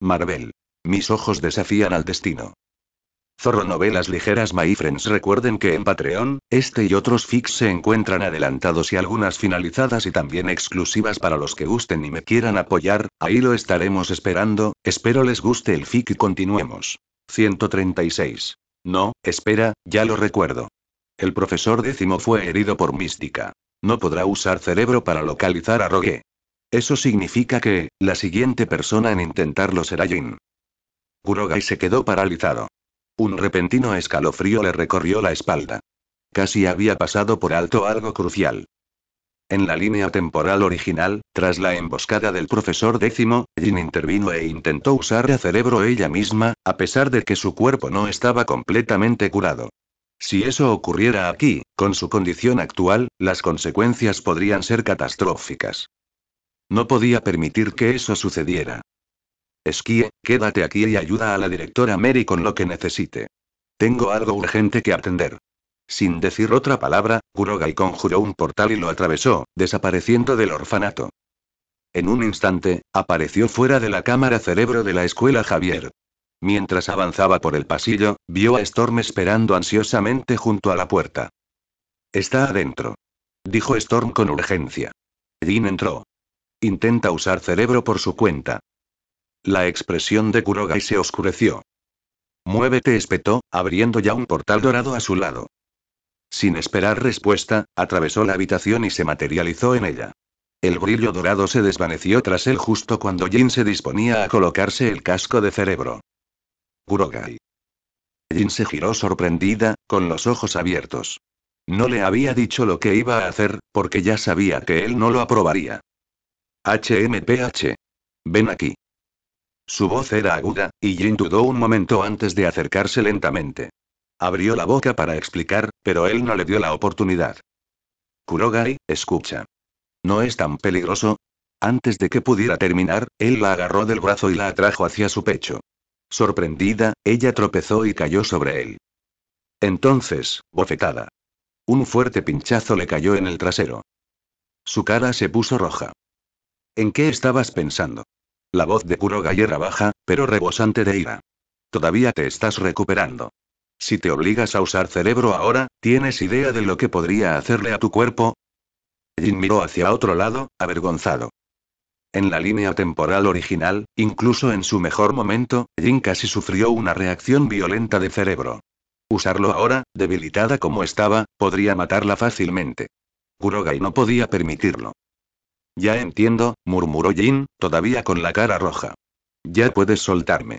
Marvel. Mis ojos desafían al destino. Zorro Novelas Ligeras. My friends, recuerden que en Patreon, este y otros fics se encuentran adelantados y algunas finalizadas y también exclusivas para los que gusten y me quieran apoyar, ahí lo estaremos esperando, espero les guste el fic y continuemos. 136. No, espera, ya lo recuerdo. El profesor décimo fue herido por mística. No podrá usar cerebro para localizar a Rogue. Eso significa que, la siguiente persona en intentarlo será Jin. Kurogai se quedó paralizado. Un repentino escalofrío le recorrió la espalda. Casi había pasado por alto algo crucial. En la línea temporal original, tras la emboscada del profesor décimo, Jin intervino e intentó usar a cerebro ella misma, a pesar de que su cuerpo no estaba completamente curado. Si eso ocurriera aquí, con su condición actual, las consecuencias podrían ser catastróficas. No podía permitir que eso sucediera. Esquie, quédate aquí y ayuda a la directora Mary con lo que necesite. Tengo algo urgente que atender. Sin decir otra palabra, Kurogai conjuró un portal y lo atravesó, desapareciendo del orfanato. En un instante, apareció fuera de la cámara cerebro de la escuela Javier. Mientras avanzaba por el pasillo, vio a Storm esperando ansiosamente junto a la puerta. Está adentro. Dijo Storm con urgencia. Jin entró. Intenta usar cerebro por su cuenta. La expresión de Kurogai se oscureció. Muévete, espetó, abriendo ya un portal dorado a su lado. Sin esperar respuesta, atravesó la habitación y se materializó en ella. El brillo dorado se desvaneció tras él justo cuando Jin se disponía a colocarse el casco de cerebro. Kurogai. Jin se giró sorprendida, con los ojos abiertos. No le había dicho lo que iba a hacer, porque ya sabía que él no lo aprobaría. HMPH. Ven aquí. Su voz era aguda, y Jin dudó un momento antes de acercarse lentamente. Abrió la boca para explicar, pero él no le dio la oportunidad. Kurogai, escucha. ¿No es tan peligroso? Antes de que pudiera terminar, él la agarró del brazo y la atrajo hacia su pecho. Sorprendida, ella tropezó y cayó sobre él. Entonces, bofetada. Un fuerte pinchazo le cayó en el trasero. Su cara se puso roja. ¿En qué estabas pensando? La voz de Kurogai era baja, pero rebosante de ira. Todavía te estás recuperando. Si te obligas a usar cerebro ahora, ¿tienes idea de lo que podría hacerle a tu cuerpo? Jin miró hacia otro lado, avergonzado. En la línea temporal original, incluso en su mejor momento, Jin casi sufrió una reacción violenta de cerebro. Usarlo ahora, debilitada como estaba, podría matarla fácilmente. Kurogai no podía permitirlo. Ya entiendo, murmuró Jin, todavía con la cara roja. Ya puedes soltarme.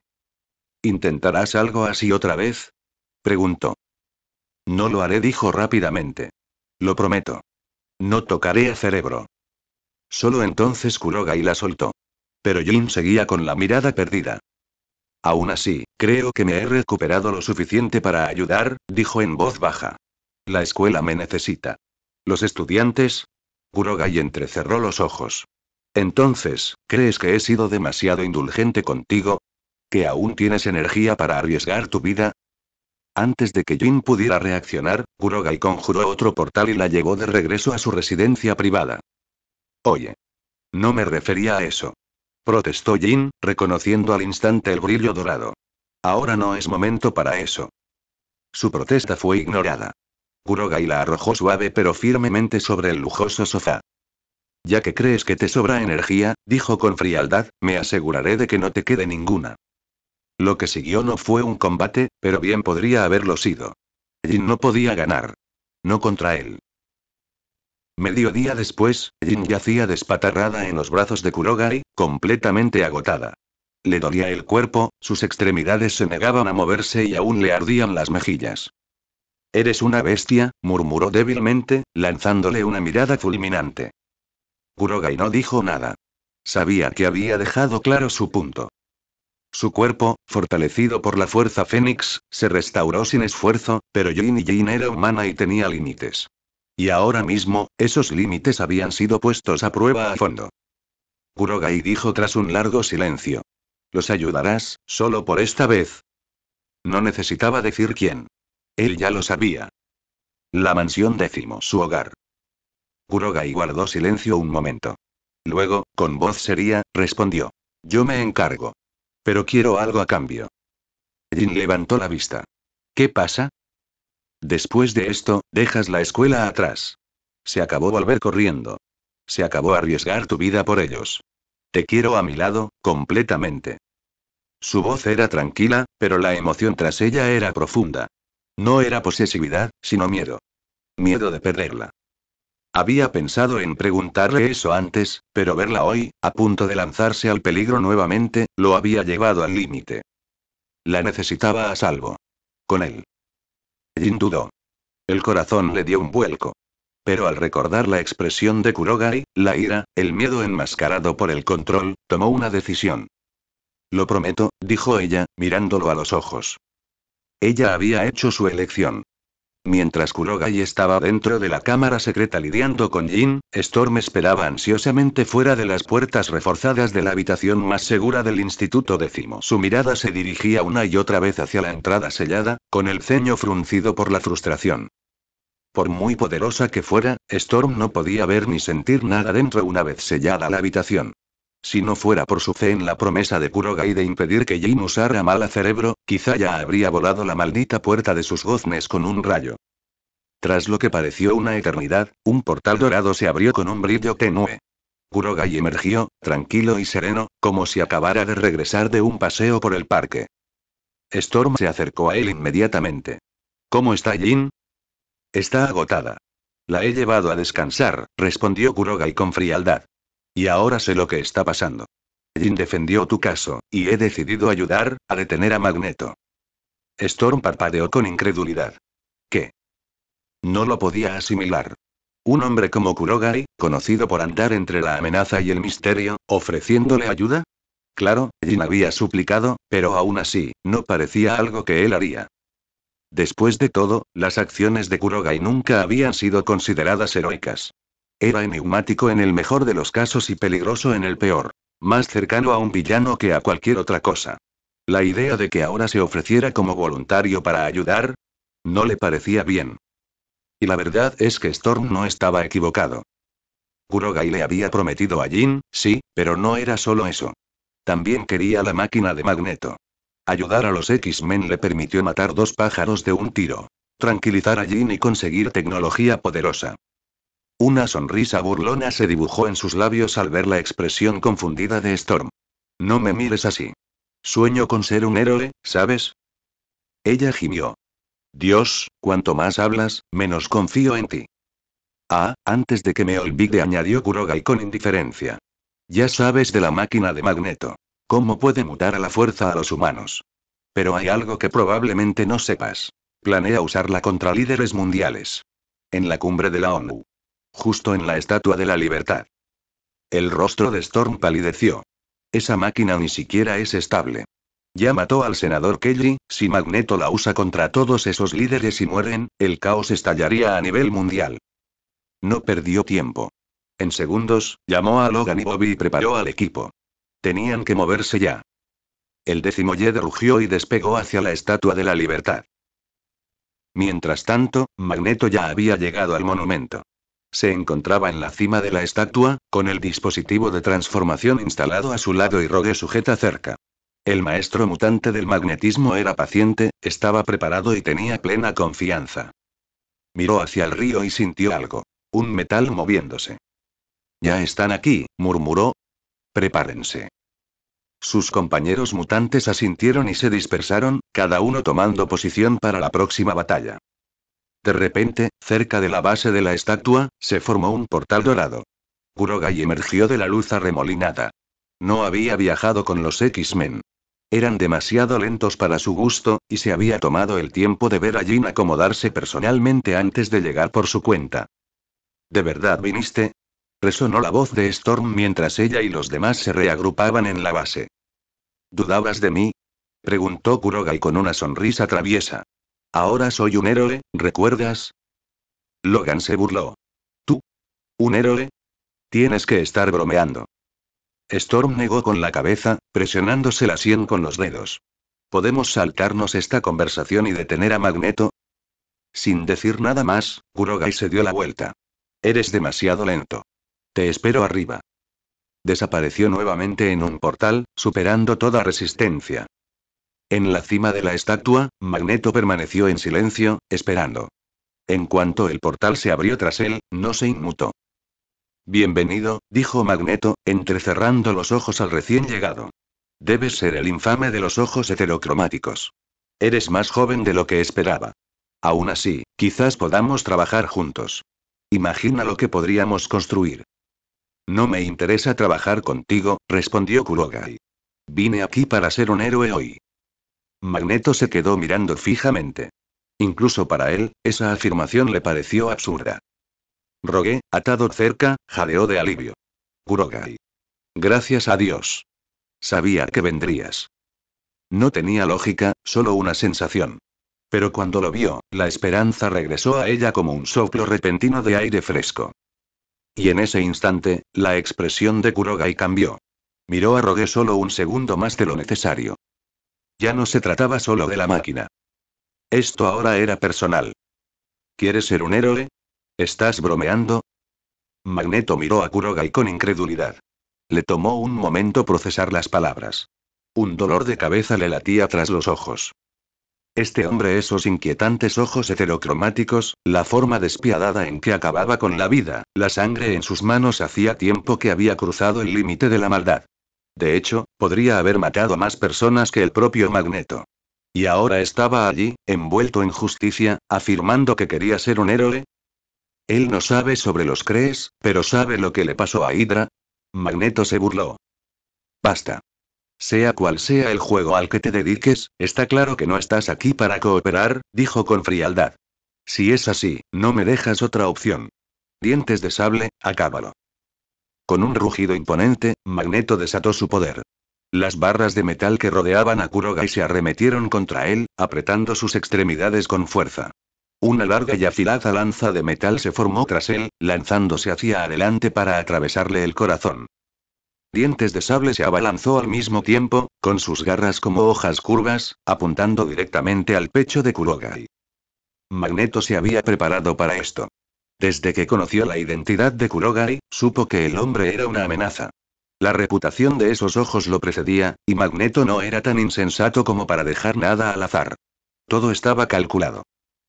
¿Intentarás algo así otra vez? Preguntó. No lo haré, dijo rápidamente. Lo prometo. No tocaré a cerebro. Solo entonces Kurogai la soltó. Pero Jin seguía con la mirada perdida. Aún así, creo que me he recuperado lo suficiente para ayudar, dijo en voz baja. La escuela me necesita. ¿Los estudiantes? Kurogai entrecerró los ojos. Entonces, ¿crees que he sido demasiado indulgente contigo? ¿Que aún tienes energía para arriesgar tu vida? Antes de que Jin pudiera reaccionar, Kurogai conjuró otro portal y la llevó de regreso a su residencia privada. Oye. No me refería a eso. Protestó Jin, reconociendo al instante el brillo dorado. Ahora no es momento para eso. Su protesta fue ignorada. Kurogai la arrojó suave pero firmemente sobre el lujoso sofá. Ya que crees que te sobra energía, dijo con frialdad, me aseguraré de que no te quede ninguna. Lo que siguió no fue un combate, pero bien podría haberlo sido. Jin no podía ganar. No contra él. Mediodía después, Jin yacía despatarrada en los brazos de Kurogai, completamente agotada. Le dolía el cuerpo, sus extremidades se negaban a moverse y aún le ardían las mejillas. Eres una bestia, murmuró débilmente, lanzándole una mirada fulminante. Kurogai no dijo nada. Sabía que había dejado claro su punto. Su cuerpo, fortalecido por la fuerza Fénix, se restauró sin esfuerzo, pero Jin era humana y tenía límites. Y ahora mismo, esos límites habían sido puestos a prueba a fondo. Kurogai dijo tras un largo silencio. ¿Los ayudarás, solo por esta vez? No necesitaba decir quién. Él ya lo sabía. La mansión décimo, su hogar. Kurogai guardó silencio un momento. Luego, con voz seria, respondió. Yo me encargo. Pero quiero algo a cambio. Jin levantó la vista. ¿Qué pasa? Después de esto, dejas la escuela atrás. Se acabó volver corriendo. Se acabó arriesgar tu vida por ellos. Te quiero a mi lado, completamente. Su voz era tranquila, pero la emoción tras ella era profunda. No era posesividad, sino miedo. Miedo de perderla. Había pensado en preguntarle eso antes, pero verla hoy, a punto de lanzarse al peligro nuevamente, lo había llevado al límite. La necesitaba a salvo. Con él. Jin dudó. El corazón le dio un vuelco. Pero al recordar la expresión de Kurogai, la ira, el miedo enmascarado por el control, tomó una decisión. Lo prometo, dijo ella, mirándolo a los ojos. Ella había hecho su elección. Mientras Kurogai estaba dentro de la cámara secreta lidiando con Jin, Storm esperaba ansiosamente fuera de las puertas reforzadas de la habitación más segura del Instituto Décimo. Su mirada se dirigía una y otra vez hacia la entrada sellada, con el ceño fruncido por la frustración. Por muy poderosa que fuera, Storm no podía ver ni sentir nada dentro una vez sellada la habitación. Si no fuera por su fe en la promesa de Kurogai de impedir que Jin usara mala cerebro, quizá ya habría volado la maldita puerta de sus goznes con un rayo. Tras lo que pareció una eternidad, un portal dorado se abrió con un brillo tenue. Kurogai emergió, tranquilo y sereno, como si acabara de regresar de un paseo por el parque. Storm se acercó a él inmediatamente. ¿Cómo está Jin? Está agotada. La he llevado a descansar, respondió Kurogai con frialdad. Y ahora sé lo que está pasando. Jin defendió tu caso, y he decidido ayudar, a detener a Magneto. Storm parpadeó con incredulidad. ¿Qué? No lo podía asimilar. Un hombre como Kurogai, conocido por andar entre la amenaza y el misterio, ofreciéndole ayuda. Claro, Jin había suplicado, pero aún así, no parecía algo que él haría. Después de todo, las acciones de Kurogai nunca habían sido consideradas heroicas. Era enigmático en el mejor de los casos y peligroso en el peor. Más cercano a un villano que a cualquier otra cosa. La idea de que ahora se ofreciera como voluntario para ayudar, no le parecía bien. Y la verdad es que Storm no estaba equivocado. Kurogai le había prometido a Jin, sí, pero no era solo eso. También quería la máquina de Magneto. Ayudar a los X-Men le permitió matar dos pájaros de un tiro. Tranquilizar a Jin y conseguir tecnología poderosa. Una sonrisa burlona se dibujó en sus labios al ver la expresión confundida de Storm. No me mires así. Sueño con ser un héroe, ¿sabes? Ella gimió. Dios, cuanto más hablas, menos confío en ti. Ah, antes de que me olvide, añadió Kurogai con indiferencia. Ya sabes de la máquina de Magneto. ¿Cómo puede mutar a la fuerza a los humanos? Pero hay algo que probablemente no sepas. Planea usarla contra líderes mundiales. En la cumbre de la ONU. Justo en la Estatua de la Libertad. El rostro de Storm palideció. Esa máquina ni siquiera es estable. Ya mató al senador Kelly, si Magneto la usa contra todos esos líderes y mueren, el caos estallaría a nivel mundial. No perdió tiempo. En segundos, llamó a Logan y Bobby y preparó al equipo. Tenían que moverse ya. El 10º Jedi rugió y despegó hacia la Estatua de la Libertad. Mientras tanto, Magneto ya había llegado al monumento. Se encontraba en la cima de la estatua, con el dispositivo de transformación instalado a su lado y Rogue sujeta cerca. El maestro mutante del magnetismo era paciente, estaba preparado y tenía plena confianza. Miró hacia el río y sintió algo. Un metal moviéndose. Ya están aquí, murmuró. Prepárense. Sus compañeros mutantes asintieron y se dispersaron, cada uno tomando posición para la próxima batalla. De repente, cerca de la base de la estatua, se formó un portal dorado. Kurogai emergió de la luz arremolinada. No había viajado con los X-Men. Eran demasiado lentos para su gusto, y se había tomado el tiempo de ver a Jin acomodarse personalmente antes de llegar por su cuenta. ¿De verdad viniste? Resonó la voz de Storm mientras ella y los demás se reagrupaban en la base. ¿Dudabas de mí? Preguntó Kurogai con una sonrisa traviesa. Ahora soy un héroe, ¿recuerdas? Logan se burló. ¿Tú? ¿Un héroe? Tienes que estar bromeando. Storm negó con la cabeza, presionándose la sien con los dedos. ¿Podemos saltarnos esta conversación y detener a Magneto? Sin decir nada más, Kurogai se dio la vuelta. Eres demasiado lento. Te espero arriba. Desapareció nuevamente en un portal, superando toda resistencia. En la cima de la estatua, Magneto permaneció en silencio, esperando. En cuanto el portal se abrió tras él, no se inmutó. Bienvenido, dijo Magneto, entrecerrando los ojos al recién llegado. Debes ser el infame de los ojos heterocromáticos. Eres más joven de lo que esperaba. Aún así, quizás podamos trabajar juntos. Imagina lo que podríamos construir. No me interesa trabajar contigo, respondió Kurogai. Vine aquí para ser un héroe hoy. Magneto se quedó mirando fijamente. Incluso para él, esa afirmación le pareció absurda. Rogué, atado cerca, jadeó de alivio. Kurogai. Gracias a Dios. Sabía que vendrías. No tenía lógica, solo una sensación. Pero cuando lo vio, la esperanza regresó a ella como un soplo repentino de aire fresco. Y en ese instante, la expresión de Kurogai cambió. Miró a Rogue solo un segundo más de lo necesario. Ya no se trataba solo de la máquina. Esto ahora era personal. ¿Quieres ser un héroe? ¿Estás bromeando? Magneto miró a Kurogai con incredulidad. Le tomó un momento procesar las palabras. Un dolor de cabeza le latía tras los ojos. Este hombre, esos inquietantes ojos heterocromáticos, la forma despiadada en que acababa con la vida, la sangre en sus manos hacía tiempo que había cruzado el límite de la maldad. De hecho, podría haber matado a más personas que el propio Magneto. Y ahora estaba allí, envuelto en justicia, afirmando que quería ser un héroe. Él no sabe sobre los Krees, pero ¿sabe lo que le pasó a Hydra? Magneto se burló. Basta. Sea cual sea el juego al que te dediques, está claro que no estás aquí para cooperar, dijo con frialdad. Si es así, no me dejas otra opción. Dientes de sable, acábalo. Con un rugido imponente, Magneto desató su poder. Las barras de metal que rodeaban a Kurogai se arremetieron contra él, apretando sus extremidades con fuerza. Una larga y afilada lanza de metal se formó tras él, lanzándose hacia adelante para atravesarle el corazón. Dientes de Sable se abalanzó al mismo tiempo, con sus garras como hojas curvas, apuntando directamente al pecho de Kurogai. Magneto se había preparado para esto. Desde que conoció la identidad de Kurogai, supo que el hombre era una amenaza. La reputación de esos ojos lo precedía, y Magneto no era tan insensato como para dejar nada al azar. Todo estaba calculado.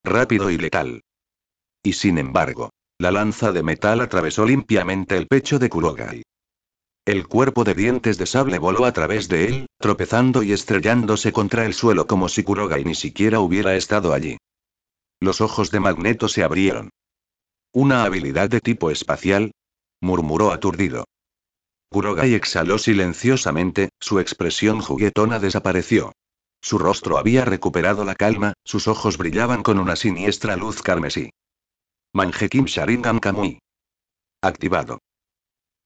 Rápido y letal. Y sin embargo, la lanza de metal atravesó limpiamente el pecho de Kurogai. El cuerpo de Dientes de Sable voló a través de él, tropezando y estrellándose contra el suelo como si Kurogai ni siquiera hubiera estado allí. Los ojos de Magneto se abrieron. ¿Una habilidad de tipo espacial? Murmuró aturdido. Kurogai exhaló silenciosamente, su expresión juguetona desapareció. Su rostro había recuperado la calma, sus ojos brillaban con una siniestra luz carmesí. Mangekyou Sharingan Kamui. Activado.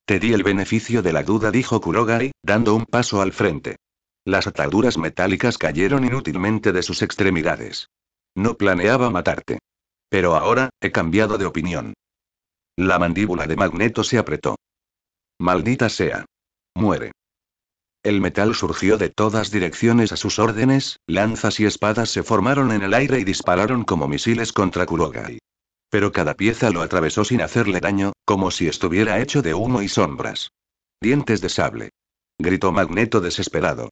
Te di el beneficio de la duda, dijo Kurogai, dando un paso al frente. Las ataduras metálicas cayeron inútilmente de sus extremidades. No planeaba matarte. Pero ahora, he cambiado de opinión. La mandíbula de Magneto se apretó. Maldita sea. Muere. El metal surgió de todas direcciones a sus órdenes, lanzas y espadas se formaron en el aire y dispararon como misiles contra Kurogai. Pero cada pieza lo atravesó sin hacerle daño, como si estuviera hecho de humo y sombras. Dientes de Sable. Gritó Magneto desesperado.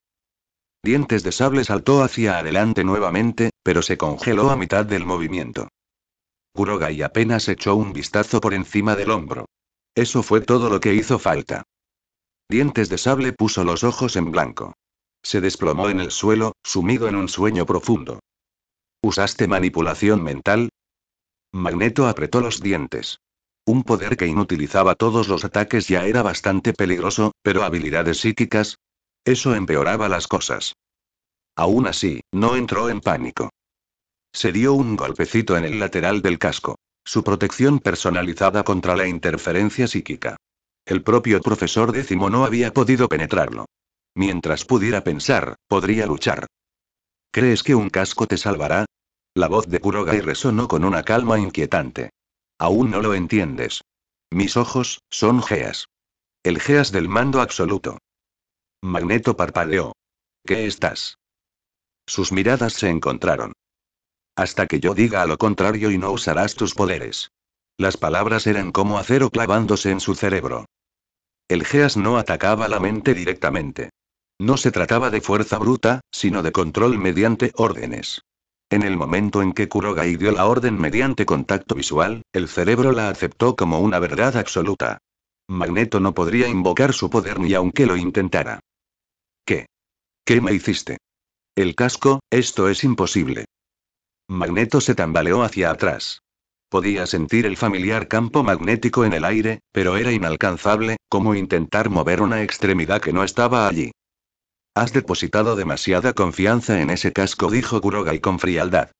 Dientes de Sable saltó hacia adelante nuevamente, pero se congeló a mitad del movimiento. Kurogai apenas echó un vistazo por encima del hombro. Eso fue todo lo que hizo falta. Dientes de Sable puso los ojos en blanco. Se desplomó en el suelo, sumido en un sueño profundo. ¿Usaste manipulación mental? Magneto apretó los dientes. Un poder que inutilizaba todos los ataques ya era bastante peligroso, pero habilidades psíquicas. Eso empeoraba las cosas. Aún así, no entró en pánico. Se dio un golpecito en el lateral del casco. Su protección personalizada contra la interferencia psíquica. El propio profesor Décimo no había podido penetrarlo. Mientras pudiera pensar, podría luchar. ¿Crees que un casco te salvará? La voz de Kurogai resonó con una calma inquietante. Aún no lo entiendes. Mis ojos, son geas. El geas del mando absoluto. Magneto parpadeó. ¿Qué estás? Sus miradas se encontraron. Hasta que yo diga a lo contrario y no usarás tus poderes. Las palabras eran como acero clavándose en su cerebro. El Geas no atacaba la mente directamente. No se trataba de fuerza bruta, sino de control mediante órdenes. En el momento en que Kurogai dio la orden mediante contacto visual, el cerebro la aceptó como una verdad absoluta. Magneto no podría invocar su poder ni aunque lo intentara. ¿Qué? ¿Qué me hiciste? El casco, esto es imposible. Magneto se tambaleó hacia atrás. Podía sentir el familiar campo magnético en el aire, pero era inalcanzable, como intentar mover una extremidad que no estaba allí. Has depositado demasiada confianza en ese casco, dijo Kurogai con frialdad.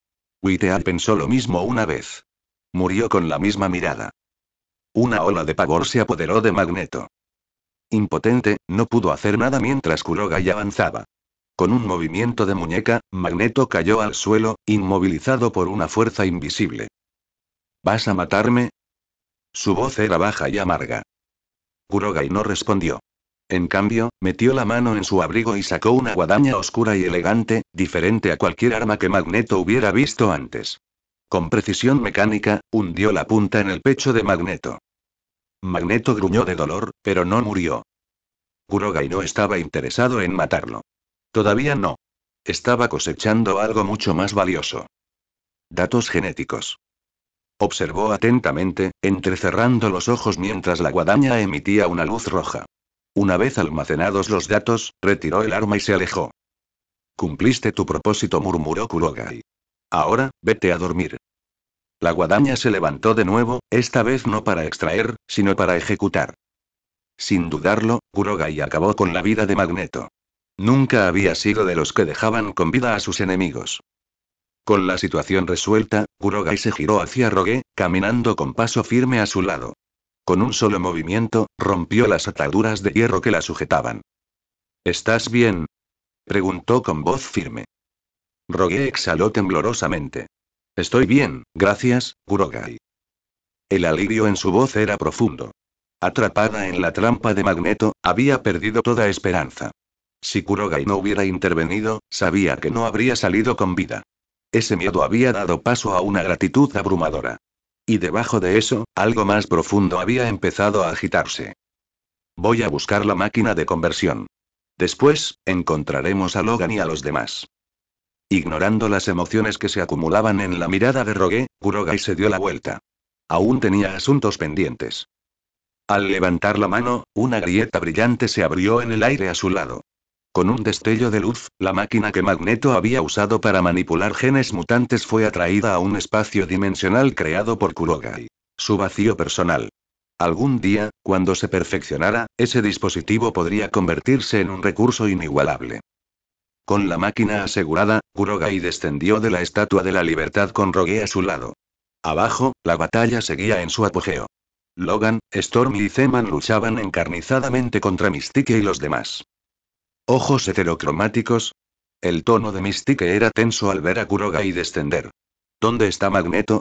Whitehead pensó lo mismo una vez. Murió con la misma mirada. Una ola de pavor se apoderó de Magneto. Impotente, no pudo hacer nada mientras Kurogai avanzaba. Con un movimiento de muñeca, Magneto cayó al suelo, inmovilizado por una fuerza invisible. ¿Vas a matarme? Su voz era baja y amarga. Kurogai no respondió. En cambio, metió la mano en su abrigo y sacó una guadaña oscura y elegante, diferente a cualquier arma que Magneto hubiera visto antes. Con precisión mecánica, hundió la punta en el pecho de Magneto. Magneto gruñó de dolor, pero no murió. Kurogai no estaba interesado en matarlo. Todavía no. Estaba cosechando algo mucho más valioso. Datos genéticos. Observó atentamente, entrecerrando los ojos mientras la guadaña emitía una luz roja. Una vez almacenados los datos, retiró el arma y se alejó. Cumpliste tu propósito, murmuró Kurogai. Ahora, vete a dormir. La guadaña se levantó de nuevo, esta vez no para extraer, sino para ejecutar. Sin dudarlo, Kurogai acabó con la vida de Magneto. Nunca había sido de los que dejaban con vida a sus enemigos. Con la situación resuelta, Kurogai se giró hacia Rogue, caminando con paso firme a su lado. Con un solo movimiento, rompió las ataduras de hierro que la sujetaban. ¿Estás bien?, preguntó con voz firme. Rogue exhaló temblorosamente. Estoy bien, gracias, Kurogai. El alivio en su voz era profundo. Atrapada en la trampa de Magneto, había perdido toda esperanza. Si Kurogai no hubiera intervenido, sabía que no habría salido con vida. Ese miedo había dado paso a una gratitud abrumadora. Y debajo de eso, algo más profundo había empezado a agitarse. Voy a buscar la máquina de conversión. Después, encontraremos a Logan y a los demás. Ignorando las emociones que se acumulaban en la mirada de Rogue, Kurogai se dio la vuelta. Aún tenía asuntos pendientes. Al levantar la mano, una grieta brillante se abrió en el aire a su lado. Con un destello de luz, la máquina que Magneto había usado para manipular genes mutantes fue atraída a un espacio dimensional creado por Kurogai. Su vacío personal. Algún día, cuando se perfeccionara, ese dispositivo podría convertirse en un recurso inigualable. Con la máquina asegurada, Kurogai descendió de la Estatua de la Libertad con Rogue a su lado. Abajo, la batalla seguía en su apogeo. Logan, Storm y Zeman luchaban encarnizadamente contra Mystique y los demás. Ojos heterocromáticos. El tono de Mystique era tenso al ver a Kurogai descender. ¿Dónde está Magneto?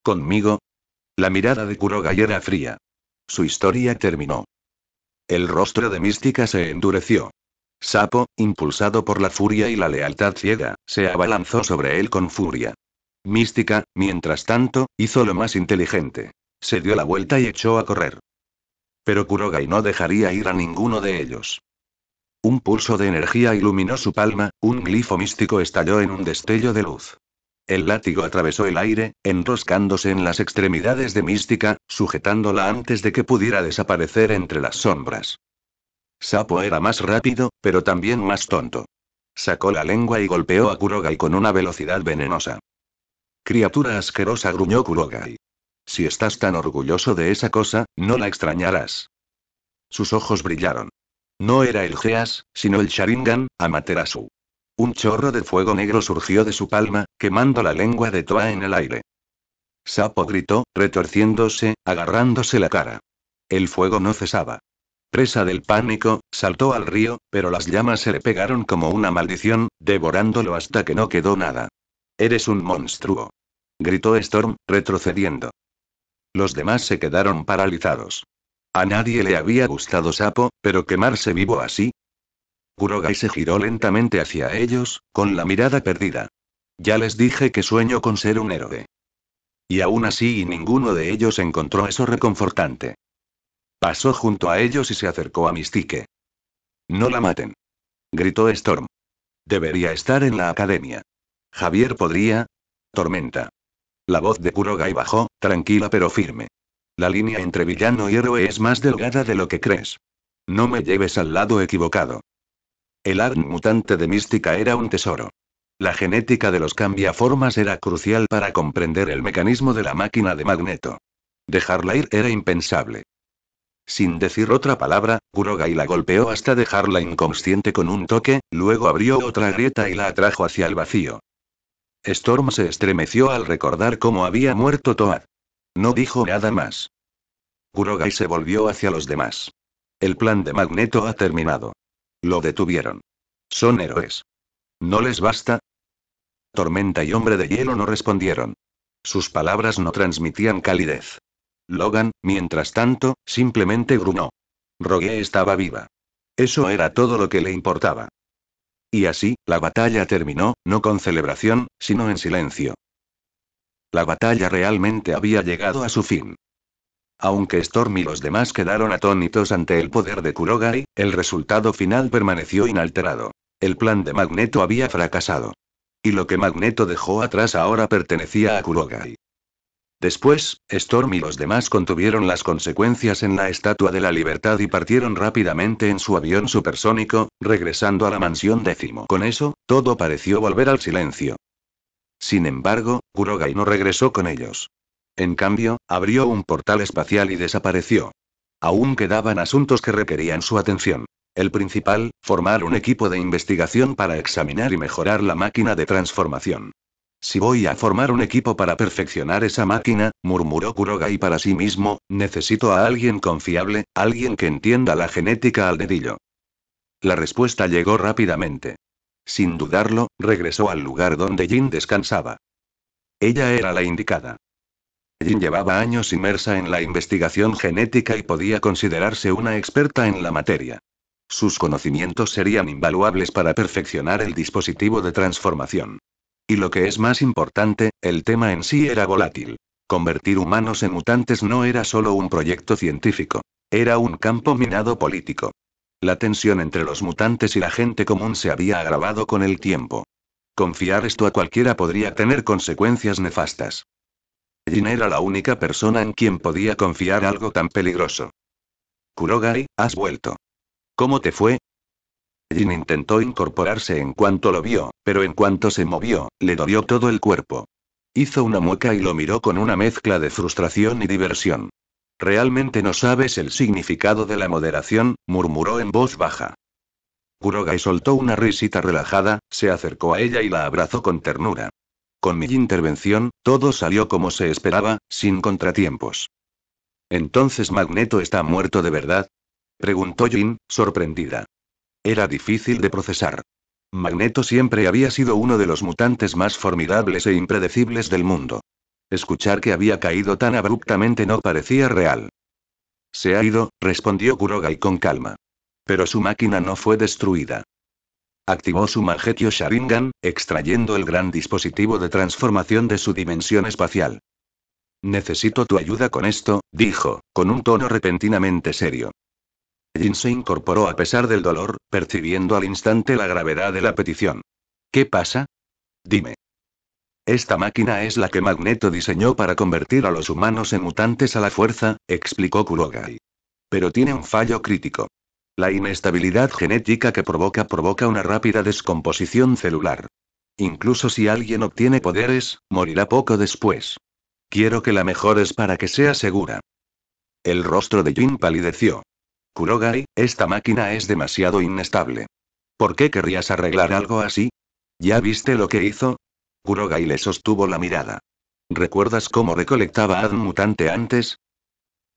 ¿Conmigo? La mirada de Kurogai era fría. Su historia terminó. El rostro de Mística se endureció. Sapo, impulsado por la furia y la lealtad ciega, se abalanzó sobre él con furia. Mística, mientras tanto, hizo lo más inteligente. Se dio la vuelta y echó a correr. Pero Kurogai no dejaría ir a ninguno de ellos. Un pulso de energía iluminó su palma, un glifo místico estalló en un destello de luz. El látigo atravesó el aire, enroscándose en las extremidades de Mística, sujetándola antes de que pudiera desaparecer entre las sombras. Sapo era más rápido, pero también más tonto. Sacó la lengua y golpeó a Kurogai con una velocidad venenosa. Criatura asquerosa, gruñó Kurogai. Si estás tan orgulloso de esa cosa, no la extrañarás. Sus ojos brillaron. No era el Geas, sino el Sharingan, Amaterasu. Un chorro de fuego negro surgió de su palma, quemando la lengua de Toa en el aire. Sapo gritó, retorciéndose, agarrándose la cara. El fuego no cesaba. Presa del pánico, saltó al río, pero las llamas se le pegaron como una maldición, devorándolo hasta que no quedó nada. Eres un monstruo. Gritó Storm, retrocediendo. Los demás se quedaron paralizados. A nadie le había gustado Sapo, pero quemarse vivo así. Kurogai se giró lentamente hacia ellos, con la mirada perdida. Ya les dije que sueño con ser un héroe. Y aún así ninguno de ellos encontró eso reconfortante. Pasó junto a ellos y se acercó a Mystique. No la maten. Gritó Storm. Debería estar en la academia. Javier podría. Tormenta. La voz de Kurogai bajó, tranquila pero firme. La línea entre villano y héroe es más delgada de lo que crees. No me lleves al lado equivocado. El ADN mutante de Mística era un tesoro. La genética de los cambiaformas era crucial para comprender el mecanismo de la máquina de Magneto. Dejarla ir era impensable. Sin decir otra palabra, Kurogai la golpeó hasta dejarla inconsciente con un toque, luego abrió otra grieta y la atrajo hacia el vacío. Storm se estremeció al recordar cómo había muerto Toad. No dijo nada más. Kurogai se volvió hacia los demás. El plan de Magneto ha terminado. Lo detuvieron. Son héroes. ¿No les basta? Tormenta y Hombre de Hielo no respondieron. Sus palabras no transmitían calidez. Logan, mientras tanto, simplemente gruñó. Rogue estaba viva. Eso era todo lo que le importaba. Y así, la batalla terminó, no con celebración, sino en silencio. La batalla realmente había llegado a su fin. Aunque Storm y los demás quedaron atónitos ante el poder de Kurogai, el resultado final permaneció inalterado. El plan de Magneto había fracasado. Y lo que Magneto dejó atrás ahora pertenecía a Kurogai. Después, Storm y los demás contuvieron las consecuencias en la Estatua de la Libertad y partieron rápidamente en su avión supersónico, regresando a la mansión 10. Con eso, todo pareció volver al silencio. Sin embargo, Kurogai no regresó con ellos. En cambio, abrió un portal espacial y desapareció. Aún quedaban asuntos que requerían su atención. El principal, formar un equipo de investigación para examinar y mejorar la máquina de transformación. Si voy a formar un equipo para perfeccionar esa máquina, murmuró Kurogai para sí mismo, necesito a alguien confiable, alguien que entienda la genética al dedillo. La respuesta llegó rápidamente. Sin dudarlo, regresó al lugar donde Jin descansaba. Ella era la indicada. Jin llevaba años inmersa en la investigación genética y podía considerarse una experta en la materia. Sus conocimientos serían invaluables para perfeccionar el dispositivo de transformación. Y lo que es más importante, el tema en sí era volátil. Convertir humanos en mutantes no era solo un proyecto científico. Era un campo minado político. La tensión entre los mutantes y la gente común se había agravado con el tiempo. Confiar esto a cualquiera podría tener consecuencias nefastas. Jin era la única persona en quien podía confiar algo tan peligroso. Kurogai, has vuelto. ¿Cómo te fue? Jin intentó incorporarse en cuanto lo vio, pero en cuanto se movió, le dolió todo el cuerpo. Hizo una mueca y lo miró con una mezcla de frustración y diversión. Realmente no sabes el significado de la moderación, murmuró en voz baja. Kurogai soltó una risita relajada, se acercó a ella y la abrazó con ternura. Con mi intervención, todo salió como se esperaba, sin contratiempos. ¿Entonces Magneto está muerto de verdad? Preguntó Jin, sorprendida. Era difícil de procesar. Magneto siempre había sido uno de los mutantes más formidables e impredecibles del mundo. Escuchar que había caído tan abruptamente no parecía real. Se ha ido, respondió Kurogai con calma. Pero su máquina no fue destruida. Activó su Mangekyou Sharingan, extrayendo el gran dispositivo de transformación de su dimensión espacial. Necesito tu ayuda con esto, dijo, con un tono repentinamente serio. Jin se incorporó a pesar del dolor, percibiendo al instante la gravedad de la petición. ¿Qué pasa? Dime. Esta máquina es la que Magneto diseñó para convertir a los humanos en mutantes a la fuerza, explicó Kurogai. Pero tiene un fallo crítico. La inestabilidad genética que provoca una rápida descomposición celular. Incluso si alguien obtiene poderes, morirá poco después. Quiero que la mejores para que sea segura. El rostro de Jin palideció. Kurogai, esta máquina es demasiado inestable. ¿Por qué querrías arreglar algo así? ¿Ya viste lo que hizo? Kurogai le sostuvo la mirada. ¿Recuerdas cómo recolectaba ADN mutante antes?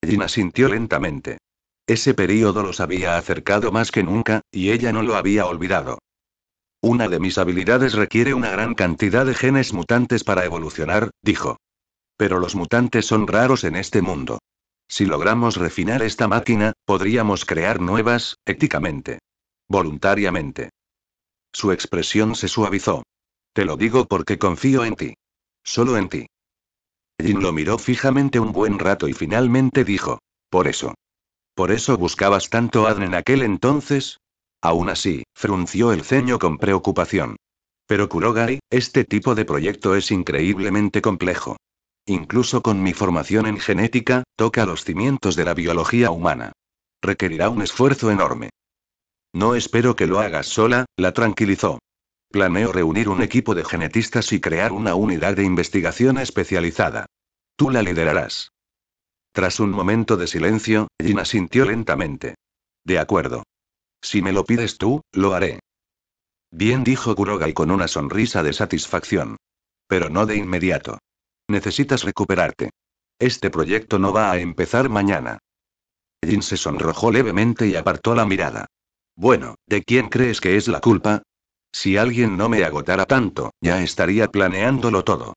Jin asintió lentamente. Ese período los había acercado más que nunca, y ella no lo había olvidado. Una de mis habilidades requiere una gran cantidad de genes mutantes para evolucionar, dijo. Pero los mutantes son raros en este mundo. Si logramos refinar esta máquina, podríamos crear nuevas, éticamente. Voluntariamente. Su expresión se suavizó. Te lo digo porque confío en ti. Solo en ti. Jin lo miró fijamente un buen rato y finalmente dijo. Por eso. ¿Por eso buscabas tanto a en aquel entonces? Aún así, frunció el ceño con preocupación. Pero Kurogai, este tipo de proyecto es increíblemente complejo. Incluso con mi formación en genética, toca los cimientos de la biología humana. Requerirá un esfuerzo enorme. No espero que lo hagas sola, la tranquilizó. Planeo reunir un equipo de genetistas y crear una unidad de investigación especializada. Tú la liderarás. Tras un momento de silencio, Jin asintió lentamente. De acuerdo. Si me lo pides tú, lo haré. Bien, dijo Kurogai con una sonrisa de satisfacción. Pero no de inmediato. Necesitas recuperarte. Este proyecto no va a empezar mañana. Jin se sonrojó levemente y apartó la mirada. Bueno, ¿de quién crees que es la culpa? Si alguien no me agotara tanto, ya estaría planeándolo todo.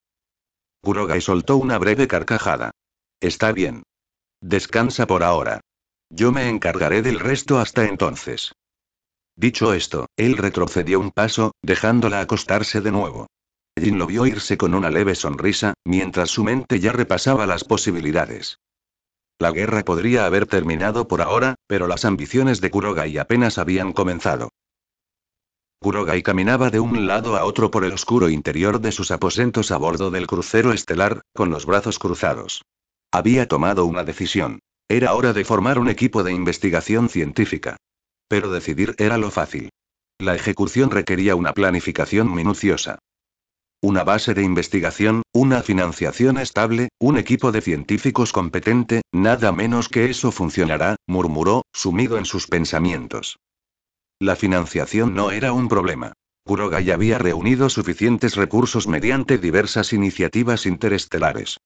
Kurogai soltó una breve carcajada. Está bien. Descansa por ahora. Yo me encargaré del resto hasta entonces. Dicho esto, él retrocedió un paso, dejándola acostarse de nuevo. Jin lo vio irse con una leve sonrisa, mientras su mente ya repasaba las posibilidades. La guerra podría haber terminado por ahora, pero las ambiciones de Kurogai apenas habían comenzado. Kurogai caminaba de un lado a otro por el oscuro interior de sus aposentos a bordo del crucero estelar, con los brazos cruzados. Había tomado una decisión. Era hora de formar un equipo de investigación científica. Pero decidir era lo fácil. La ejecución requería una planificación minuciosa. Una base de investigación, una financiación estable, un equipo de científicos competente, nada menos que eso funcionará, murmuró, sumido en sus pensamientos. La financiación no era un problema. Kurogai había reunido suficientes recursos mediante diversas iniciativas interestelares.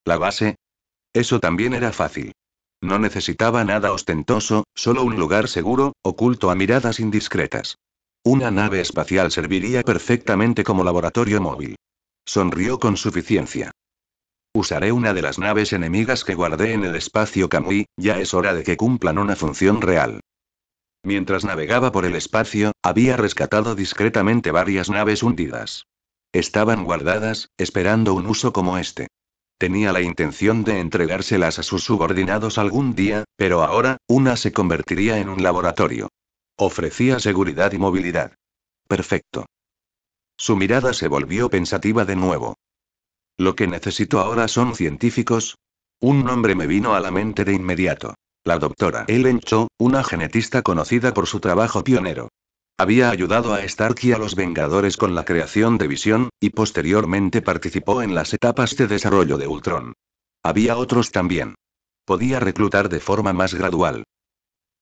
La base. Eso también era fácil. No necesitaba nada ostentoso, solo un lugar seguro, oculto a miradas indiscretas. Una nave espacial serviría perfectamente como laboratorio móvil. Sonrió con suficiencia. Usaré una de las naves enemigas que guardé en el espacio Kamui, ya es hora de que cumplan una función real. Mientras navegaba por el espacio, había rescatado discretamente varias naves hundidas. Estaban guardadas, esperando un uso como este. Tenía la intención de entregárselas a sus subordinados algún día, pero ahora, una se convertiría en un laboratorio. Ofrecía seguridad y movilidad. Perfecto. Su mirada se volvió pensativa de nuevo. Lo que necesito ahora son científicos. Un nombre me vino a la mente de inmediato. La doctora Ellen Cho, una genetista conocida por su trabajo pionero. Había ayudado a Stark y a los Vengadores con la creación de Visión, y posteriormente participó en las etapas de desarrollo de Ultron. Había otros también. Podía reclutar de forma más gradual.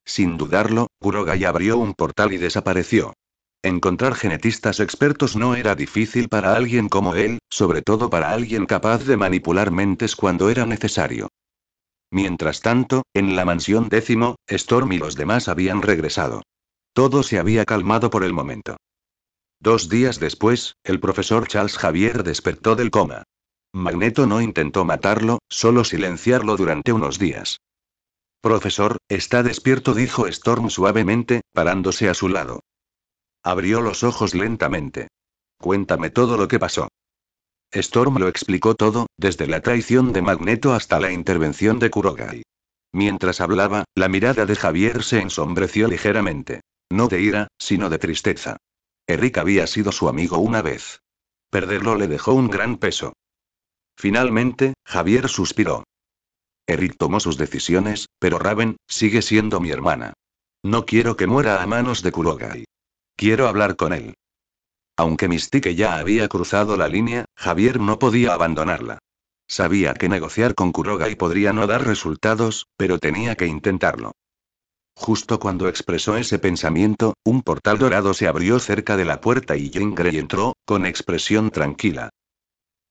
Sin dudarlo, Kurogai abrió un portal y desapareció. Encontrar genetistas expertos no era difícil para alguien como él, sobre todo para alguien capaz de manipular mentes cuando era necesario. Mientras tanto, en la mansión 10, Storm y los demás habían regresado. Todo se había calmado por el momento. 2 días después, el profesor Charles Xavier despertó del coma. Magneto no intentó matarlo, solo silenciarlo durante unos días. Profesor, está despierto, dijo Storm suavemente, parándose a su lado. Abrió los ojos lentamente. Cuéntame todo lo que pasó. Storm lo explicó todo, desde la traición de Magneto hasta la intervención de Kurogai. Mientras hablaba, la mirada de Xavier se ensombreció ligeramente. No de ira, sino de tristeza. Eric había sido su amigo una vez. Perderlo le dejó un gran peso. Finalmente, Xavier suspiró. Eric tomó sus decisiones, pero Raven, sigue siendo mi hermana. No quiero que muera a manos de Kurogai. Quiero hablar con él. Aunque Mystique ya había cruzado la línea, Xavier no podía abandonarla. Sabía que negociar con Kurogai podría no dar resultados, pero tenía que intentarlo. Justo cuando expresó ese pensamiento, un portal dorado se abrió cerca de la puerta y Jean Grey entró, con expresión tranquila.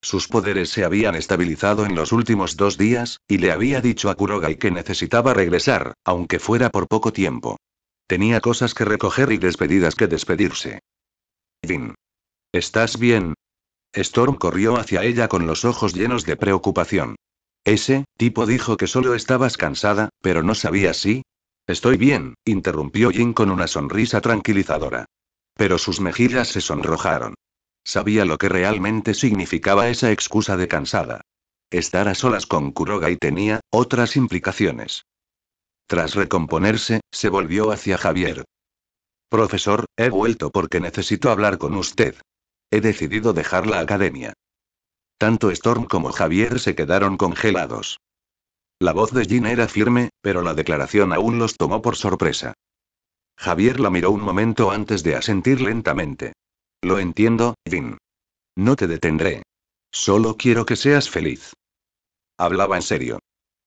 Sus poderes se habían estabilizado en los últimos 2 días, y le había dicho a Kurogai que necesitaba regresar, aunque fuera por poco tiempo. Tenía cosas que recoger y despedidas que despedirse. Jean. ¿Estás bien? Storm corrió hacia ella con los ojos llenos de preocupación. Ese tipo dijo que solo estabas cansada, pero no sabía si... Estoy bien, interrumpió Jin con una sonrisa tranquilizadora. Pero sus mejillas se sonrojaron. Sabía lo que realmente significaba esa excusa de cansada. Estar a solas con Kurogai tenía otras implicaciones. Tras recomponerse, se volvió hacia Javier. Profesor, he vuelto porque necesito hablar con usted. He decidido dejar la academia. Tanto Storm como Javier se quedaron congelados. La voz de Jin era firme, pero la declaración aún los tomó por sorpresa. Javier la miró un momento antes de asentir lentamente. Lo entiendo, Jin. No te detendré. Solo quiero que seas feliz. Hablaba en serio.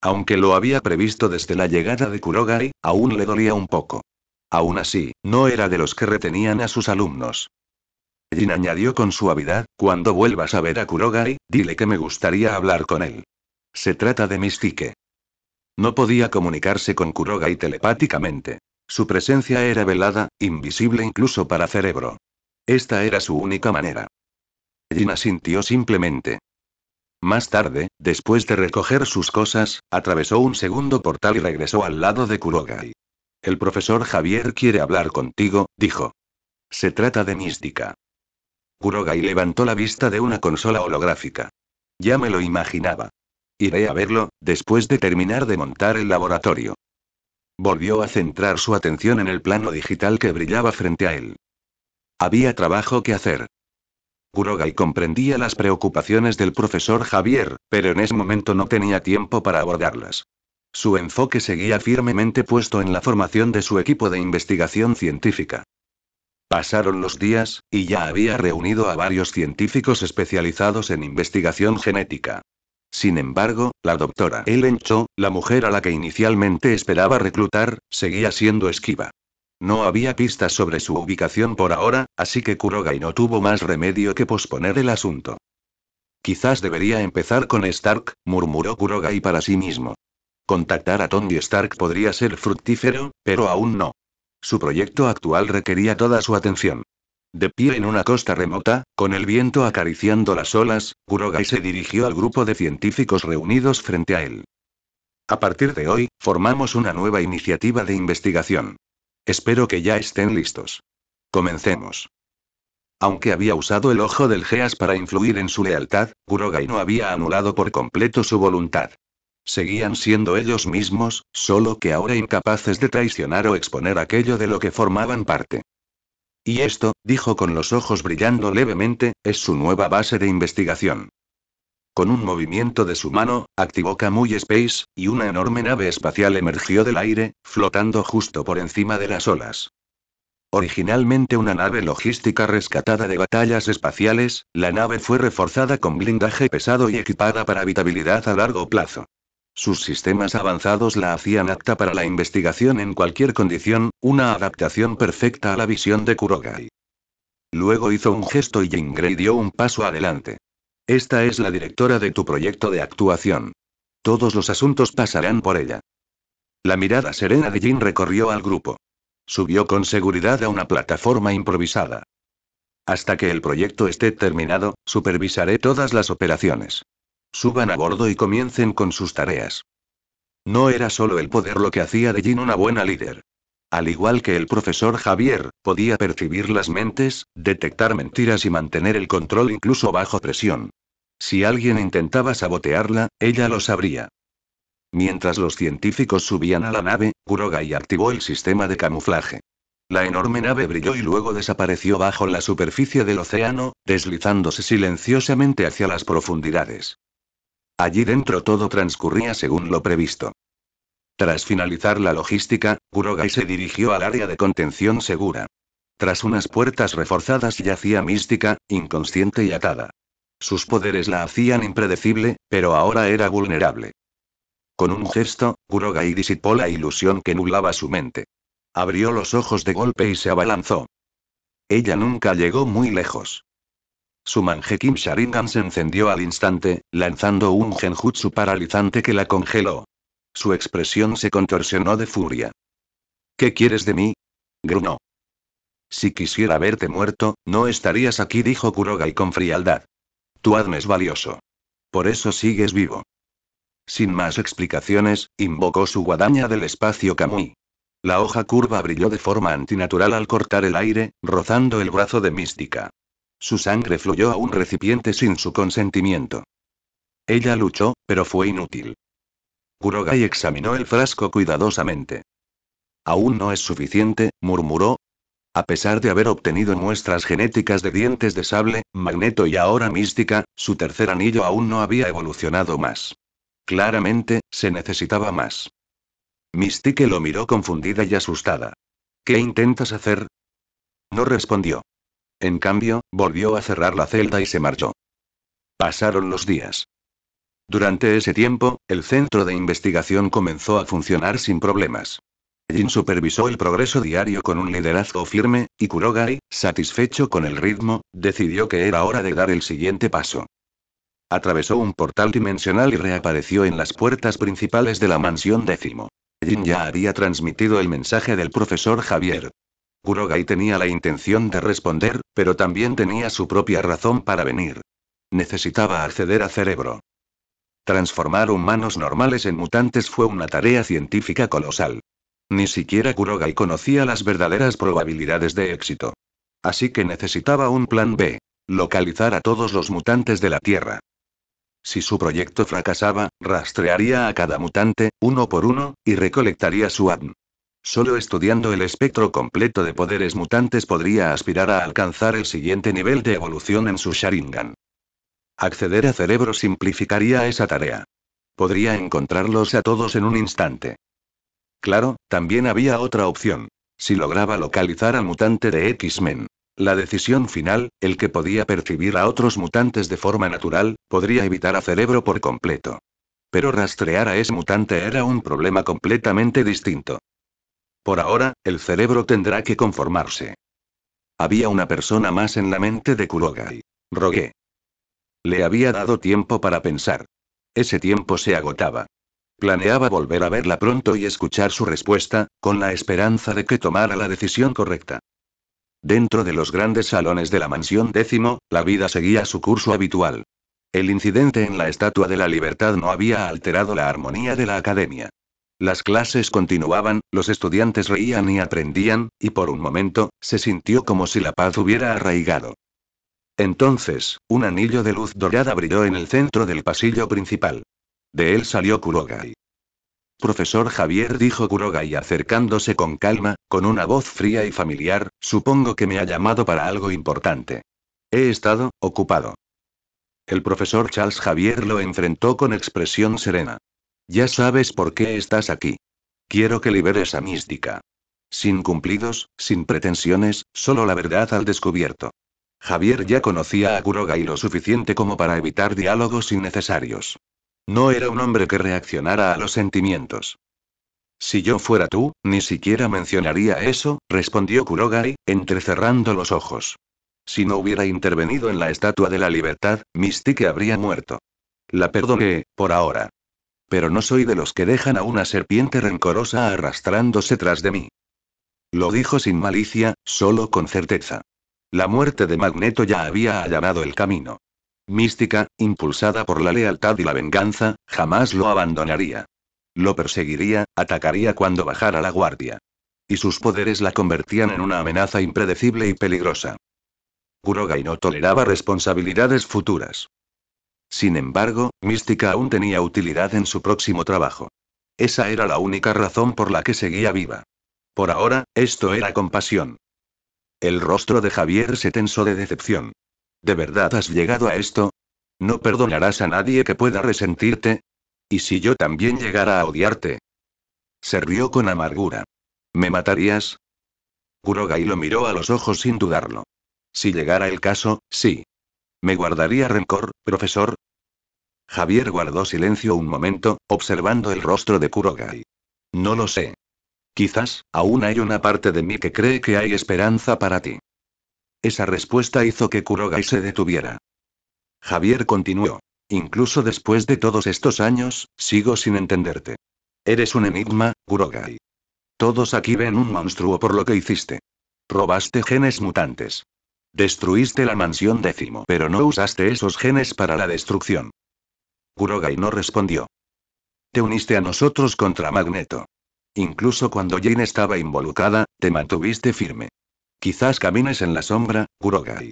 Aunque lo había previsto desde la llegada de Kurogai, aún le dolía un poco. Aún así, no era de los que retenían a sus alumnos. Jin añadió con suavidad, cuando vuelvas a ver a Kurogai, dile que me gustaría hablar con él. Se trata de Mystique. No podía comunicarse con Kurogai telepáticamente. Su presencia era velada, invisible incluso para Cerebro. Esta era su única manera. Jin asintió simplemente. Más tarde, después de recoger sus cosas, atravesó un segundo portal y regresó al lado de Kurogai. El profesor Javier quiere hablar contigo, dijo. Se trata de Mística. Kurogai levantó la vista de una consola holográfica. Ya me lo imaginaba. Iré a verlo, después de terminar de montar el laboratorio. Volvió a centrar su atención en el plano digital que brillaba frente a él. Había trabajo que hacer. Kurogai comprendía las preocupaciones del profesor Javier, pero en ese momento no tenía tiempo para abordarlas. Su enfoque seguía firmemente puesto en la formación de su equipo de investigación científica. Pasaron los días, y ya había reunido a varios científicos especializados en investigación genética. Sin embargo, la doctora Ellen Cho, la mujer a la que inicialmente esperaba reclutar, seguía siendo esquiva. No había pistas sobre su ubicación por ahora, así que Kurogai no tuvo más remedio que posponer el asunto. Quizás debería empezar con Stark, murmuró Kurogai para sí mismo. Contactar a Tony Stark podría ser fructífero, pero aún no. Su proyecto actual requería toda su atención. De pie en una costa remota, con el viento acariciando las olas, Kurogai se dirigió al grupo de científicos reunidos frente a él. A partir de hoy, formamos una nueva iniciativa de investigación. Espero que ya estén listos. Comencemos. Aunque había usado el ojo del Geas para influir en su lealtad, Kurogai no había anulado por completo su voluntad. Seguían siendo ellos mismos, solo que ahora incapaces de traicionar o exponer aquello de lo que formaban parte. Y esto, dijo con los ojos brillando levemente, es su nueva base de investigación. Con un movimiento de su mano, activó Kamui Space, y una enorme nave espacial emergió del aire, flotando justo por encima de las olas. Originalmente una nave logística rescatada de batallas espaciales, la nave fue reforzada con blindaje pesado y equipada para habitabilidad a largo plazo. Sus sistemas avanzados la hacían apta para la investigación en cualquier condición, una adaptación perfecta a la visión de Kurogai. Luego hizo un gesto y Jean Grey dio un paso adelante. Esta es la directora de tu proyecto de actuación. Todos los asuntos pasarán por ella. La mirada serena de Jean recorrió al grupo. Subió con seguridad a una plataforma improvisada. Hasta que el proyecto esté terminado, supervisaré todas las operaciones. Suban a bordo y comiencen con sus tareas. No era solo el poder lo que hacía de Jean una buena líder. Al igual que el profesor Javier, podía percibir las mentes, detectar mentiras y mantener el control incluso bajo presión. Si alguien intentaba sabotearla, ella lo sabría. Mientras los científicos subían a la nave, Kurogai activó el sistema de camuflaje. La enorme nave brilló y luego desapareció bajo la superficie del océano, deslizándose silenciosamente hacia las profundidades. Allí dentro todo transcurría según lo previsto. Tras finalizar la logística, Kurogai se dirigió al área de contención segura. Tras unas puertas reforzadas yacía Mística, inconsciente y atada. Sus poderes la hacían impredecible, pero ahora era vulnerable. Con un gesto, Kurogai disipó la ilusión que nublaba su mente. Abrió los ojos de golpe y se abalanzó. Ella nunca llegó muy lejos. Su Mangekyou Sharingan se encendió al instante, lanzando un genjutsu paralizante que la congeló. Su expresión se contorsionó de furia. ¿Qué quieres de mí? Gruñó. Si quisiera verte muerto, no estarías aquí, dijo Kurogai con frialdad. Tu ADN es valioso. Por eso sigues vivo. Sin más explicaciones, invocó su guadaña del espacio Kamui. La hoja curva brilló de forma antinatural al cortar el aire, rozando el brazo de Mística. Su sangre fluyó a un recipiente sin su consentimiento. Ella luchó, pero fue inútil. Kurogai examinó el frasco cuidadosamente. Aún no es suficiente, murmuró. A pesar de haber obtenido muestras genéticas de dientes de sable, magneto y ahora mística, su tercer anillo aún no había evolucionado más. Claramente, se necesitaba más. Mystique lo miró confundida y asustada. ¿Qué intentas hacer? No respondió. En cambio, volvió a cerrar la celda y se marchó. Pasaron los días. Durante ese tiempo, el centro de investigación comenzó a funcionar sin problemas. Jin supervisó el progreso diario con un liderazgo firme, y Kurogai, satisfecho con el ritmo, decidió que era hora de dar el siguiente paso. Atravesó un portal dimensional y reapareció en las puertas principales de la mansión 10. Jin ya había transmitido el mensaje del profesor Javier. Kurogai tenía la intención de responder, pero también tenía su propia razón para venir. Necesitaba acceder a cerebro. Transformar humanos normales en mutantes fue una tarea científica colosal. Ni siquiera Kurogai conocía las verdaderas probabilidades de éxito. Así que necesitaba un plan B. Localizar a todos los mutantes de la Tierra. Si su proyecto fracasaba, rastrearía a cada mutante, uno por uno, y recolectaría su ADN. Solo estudiando el espectro completo de poderes mutantes podría aspirar a alcanzar el siguiente nivel de evolución en su Sharingan. Acceder a cerebro simplificaría esa tarea. Podría encontrarlos a todos en un instante. Claro, también había otra opción. Si lograba localizar al mutante de X-Men. La decisión final, el que podía percibir a otros mutantes de forma natural, podría evitar a cerebro por completo. Pero rastrear a ese mutante era un problema completamente distinto. Por ahora, el cerebro tendrá que conformarse. Había una persona más en la mente de Kurogai. Rogue. Le había dado tiempo para pensar. Ese tiempo se agotaba. Planeaba volver a verla pronto y escuchar su respuesta, con la esperanza de que tomara la decisión correcta. Dentro de los grandes salones de la mansión 10, la vida seguía su curso habitual. El incidente en la Estatua de la Libertad no había alterado la armonía de la academia. Las clases continuaban, los estudiantes reían y aprendían, y por un momento, se sintió como si la paz hubiera arraigado. Entonces, un anillo de luz dorada brilló en el centro del pasillo principal. De él salió Kurogai. Profesor Javier, dijo Kurogai acercándose con calma, con una voz fría y familiar, supongo que me ha llamado para algo importante. He estado ocupado. El profesor Charles Javier lo enfrentó con expresión serena. Ya sabes por qué estás aquí. Quiero que liberes a Mística. Sin cumplidos, sin pretensiones, solo la verdad al descubierto. Javier ya conocía a Kurogai lo suficiente como para evitar diálogos innecesarios. No era un hombre que reaccionara a los sentimientos. Si yo fuera tú, ni siquiera mencionaría eso, respondió Kurogai, entrecerrando los ojos. Si no hubiera intervenido en la Estatua de la Libertad, Mystique habría muerto. La perdoné, por ahora. Pero no soy de los que dejan a una serpiente rencorosa arrastrándose tras de mí. Lo dijo sin malicia, solo con certeza. La muerte de Magneto ya había allanado el camino. Mística, impulsada por la lealtad y la venganza, jamás lo abandonaría. Lo perseguiría, atacaría cuando bajara la guardia. Y sus poderes la convertían en una amenaza impredecible y peligrosa. Kurogai no toleraba responsabilidades futuras. Sin embargo, Mística aún tenía utilidad en su próximo trabajo. Esa era la única razón por la que seguía viva. Por ahora, esto era compasión. El rostro de Javier se tensó de decepción. ¿De verdad has llegado a esto? ¿No perdonarás a nadie que pueda resentirte? ¿Y si yo también llegara a odiarte? Se rió con amargura. ¿Me matarías? Kurogai lo miró a los ojos sin dudarlo. Si llegara el caso, sí. ¿Me guardaría rencor, profesor? Javier guardó silencio un momento, observando el rostro de Kurogai. No lo sé. Quizás, aún hay una parte de mí que cree que hay esperanza para ti. Esa respuesta hizo que Kurogai se detuviera. Javier continuó. Incluso después de todos estos años, sigo sin entenderte. Eres un enigma, Kurogai. Todos aquí ven un monstruo por lo que hiciste. Robaste genes mutantes. Destruiste la mansión 10, pero no usaste esos genes para la destrucción. Kurogai no respondió. Te uniste a nosotros contra Magneto. Incluso cuando Jane estaba involucrada, te mantuviste firme. Quizás camines en la sombra, Kurogai.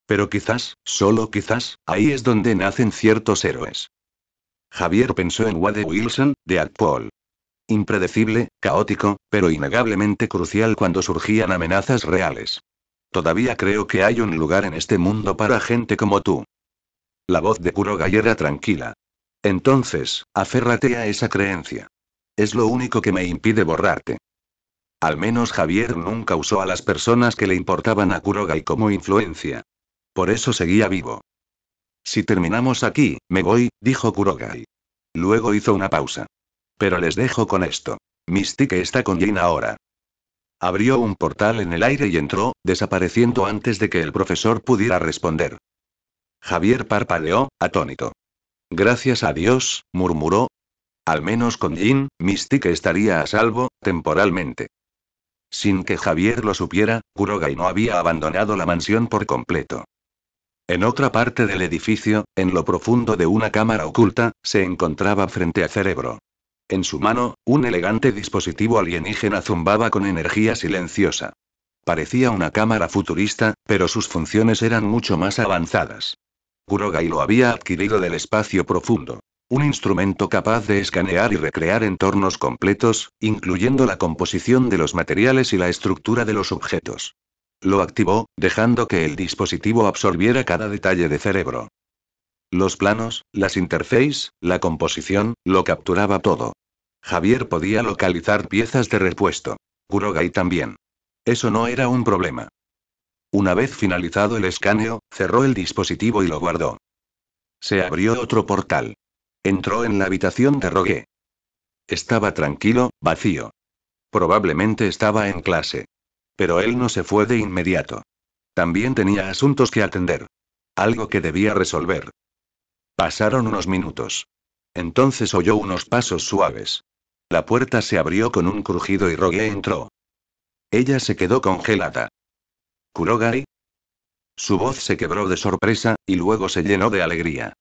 Pero quizás, solo quizás, ahí es donde nacen ciertos héroes. Javier pensó en Wade Wilson, de Deadpool. Impredecible, caótico, pero innegablemente crucial cuando surgían amenazas reales. Todavía creo que hay un lugar en este mundo para gente como tú. La voz de Kurogai era tranquila. Entonces, aférrate a esa creencia. Es lo único que me impide borrarte. Al menos Javier nunca usó a las personas que le importaban a Kurogai como influencia. Por eso seguía vivo. Si terminamos aquí, me voy, dijo Kurogai. Luego hizo una pausa. Pero les dejo con esto. Mystique está con Jin ahora. Abrió un portal en el aire y entró, desapareciendo antes de que el profesor pudiera responder. Javier parpadeó, atónito. Gracias a Dios, murmuró. Al menos con Jin, Mystique estaría a salvo, temporalmente. Sin que Javier lo supiera, Kurogai no había abandonado la mansión por completo. En otra parte del edificio, en lo profundo de una cámara oculta, se encontraba frente a Cerebro. En su mano, un elegante dispositivo alienígena zumbaba con energía silenciosa. Parecía una cámara futurista, pero sus funciones eran mucho más avanzadas. Kurogai lo había adquirido del espacio profundo. Un instrumento capaz de escanear y recrear entornos completos, incluyendo la composición de los materiales y la estructura de los objetos. Lo activó, dejando que el dispositivo absorbiera cada detalle de Cerebro. Los planos, las interfaces, la composición, lo capturaba todo. Javier podía localizar piezas de repuesto. Kurogai también. Eso no era un problema. Una vez finalizado el escaneo, cerró el dispositivo y lo guardó. Se abrió otro portal. Entró en la habitación de Rogue. Estaba tranquilo, vacío. Probablemente estaba en clase. Pero él no se fue de inmediato. También tenía asuntos que atender. Algo que debía resolver. Pasaron unos minutos. Entonces oyó unos pasos suaves. La puerta se abrió con un crujido y Rogue entró. Ella se quedó congelada. ¿Kurogai? Su voz se quebró de sorpresa, y luego se llenó de alegría.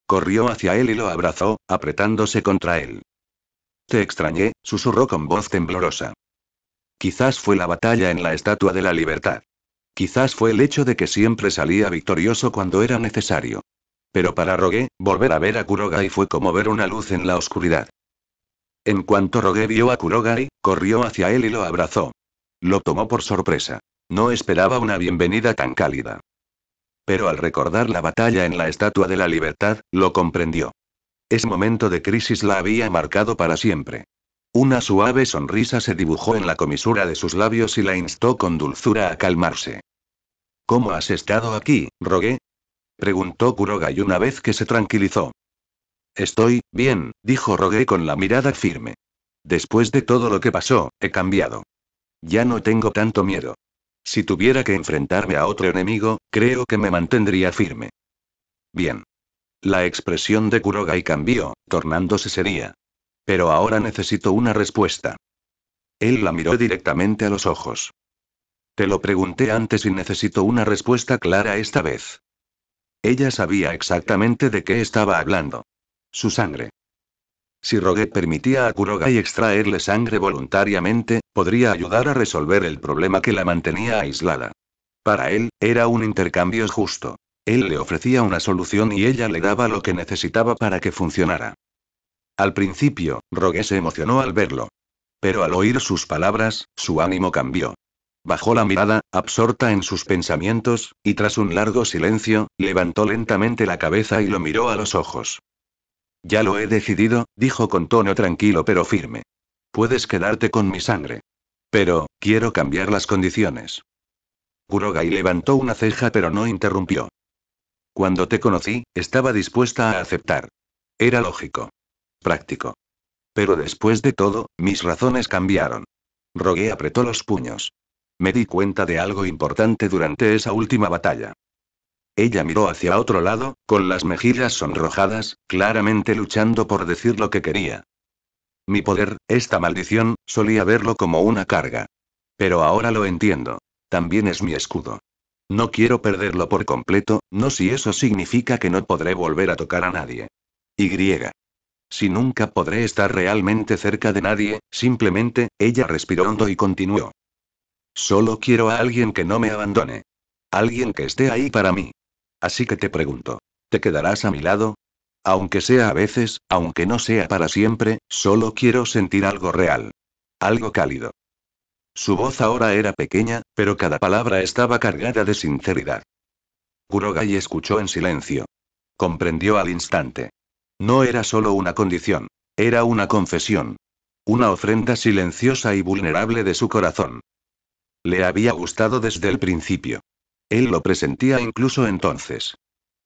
Corrió hacia él y lo abrazó, apretándose contra él. Te extrañé, susurró con voz temblorosa. Quizás fue la batalla en la Estatua de la Libertad. Quizás fue el hecho de que siempre salía victorioso cuando era necesario. Pero para Rogue, volver a ver a Kurogai fue como ver una luz en la oscuridad. En cuanto Rogue vio a Kurogai, corrió hacia él y lo abrazó. Lo tomó por sorpresa. No esperaba una bienvenida tan cálida. Pero al recordar la batalla en la Estatua de la Libertad, lo comprendió. Ese momento de crisis la había marcado para siempre. Una suave sonrisa se dibujó en la comisura de sus labios y la instó con dulzura a calmarse. ¿Cómo has estado aquí, Rogue? Preguntó Kurogai una vez que se tranquilizó. Estoy bien, dijo Rogue con la mirada firme. Después de todo lo que pasó, he cambiado. Ya no tengo tanto miedo. Si tuviera que enfrentarme a otro enemigo, creo que me mantendría firme. Bien. La expresión de Kurogai cambió, tornándose seria. Pero ahora necesito una respuesta. Él la miró directamente a los ojos. Te lo pregunté antes y necesito una respuesta clara esta vez. Ella sabía exactamente de qué estaba hablando. Su sangre. Si Rogue permitía a Kurogai extraerle sangre voluntariamente, podría ayudar a resolver el problema que la mantenía aislada. Para él, era un intercambio justo. Él le ofrecía una solución y ella le daba lo que necesitaba para que funcionara. Al principio, Rogue se emocionó al verlo. Pero al oír sus palabras, su ánimo cambió. Bajó la mirada, absorta en sus pensamientos, y tras un largo silencio, levantó lentamente la cabeza y lo miró a los ojos. Ya lo he decidido, dijo con tono tranquilo pero firme. Puedes quedarte con mi sangre. Pero, quiero cambiar las condiciones. Kurogai levantó una ceja pero no interrumpió. Cuando te conocí, estaba dispuesta a aceptar. Era lógico. Práctico. Pero después de todo, mis razones cambiaron. Rogue apretó los puños. Me di cuenta de algo importante durante esa última batalla. Ella miró hacia otro lado, con las mejillas sonrojadas, claramente luchando por decir lo que quería. Mi poder, esta maldición, solía verlo como una carga. Pero ahora lo entiendo. También es mi escudo. No quiero perderlo por completo, no si eso significa que no podré volver a tocar a nadie. Y. Si nunca podré estar realmente cerca de nadie, simplemente, ella respiró hondo y continuó. Solo quiero a alguien que no me abandone. Alguien que esté ahí para mí. Así que te pregunto, ¿te quedarás a mi lado? Aunque sea a veces, aunque no sea para siempre, solo quiero sentir algo real. Algo cálido. Su voz ahora era pequeña, pero cada palabra estaba cargada de sinceridad. Kurogai escuchó en silencio. Comprendió al instante. No era solo una condición. Era una confesión. Una ofrenda silenciosa y vulnerable de su corazón. Le había gustado desde el principio. Él lo presentía incluso entonces.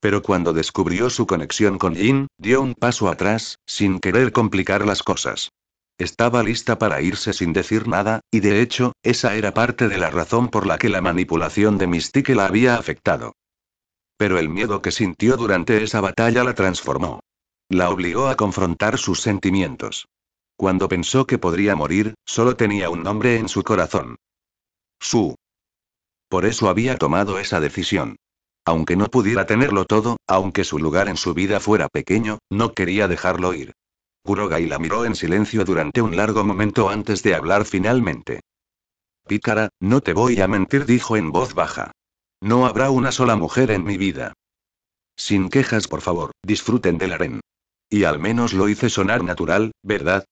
Pero cuando descubrió su conexión con Jin, dio un paso atrás, sin querer complicar las cosas. Estaba lista para irse sin decir nada, y de hecho, esa era parte de la razón por la que la manipulación de Mystique la había afectado. Pero el miedo que sintió durante esa batalla la transformó. La obligó a confrontar sus sentimientos. Cuando pensó que podría morir, solo tenía un nombre en su corazón. Su. Por eso había tomado esa decisión. Aunque no pudiera tenerlo todo, aunque su lugar en su vida fuera pequeño, no quería dejarlo ir. Kurogai la miró en silencio durante un largo momento antes de hablar finalmente. Pícara, no te voy a mentir, dijo en voz baja. No habrá una sola mujer en mi vida. Sin quejas, por favor, disfruten del harén. Y al menos lo hice sonar natural, ¿verdad?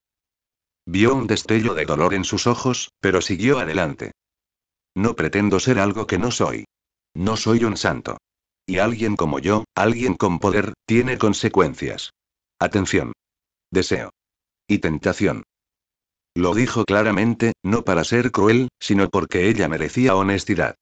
Vio un destello de dolor en sus ojos, pero siguió adelante. No pretendo ser algo que no soy. No soy un santo. Y alguien como yo, alguien con poder, tiene consecuencias. Atención. Deseo. Y tentación. Lo dijo claramente, no para ser cruel, sino porque ella merecía honestidad.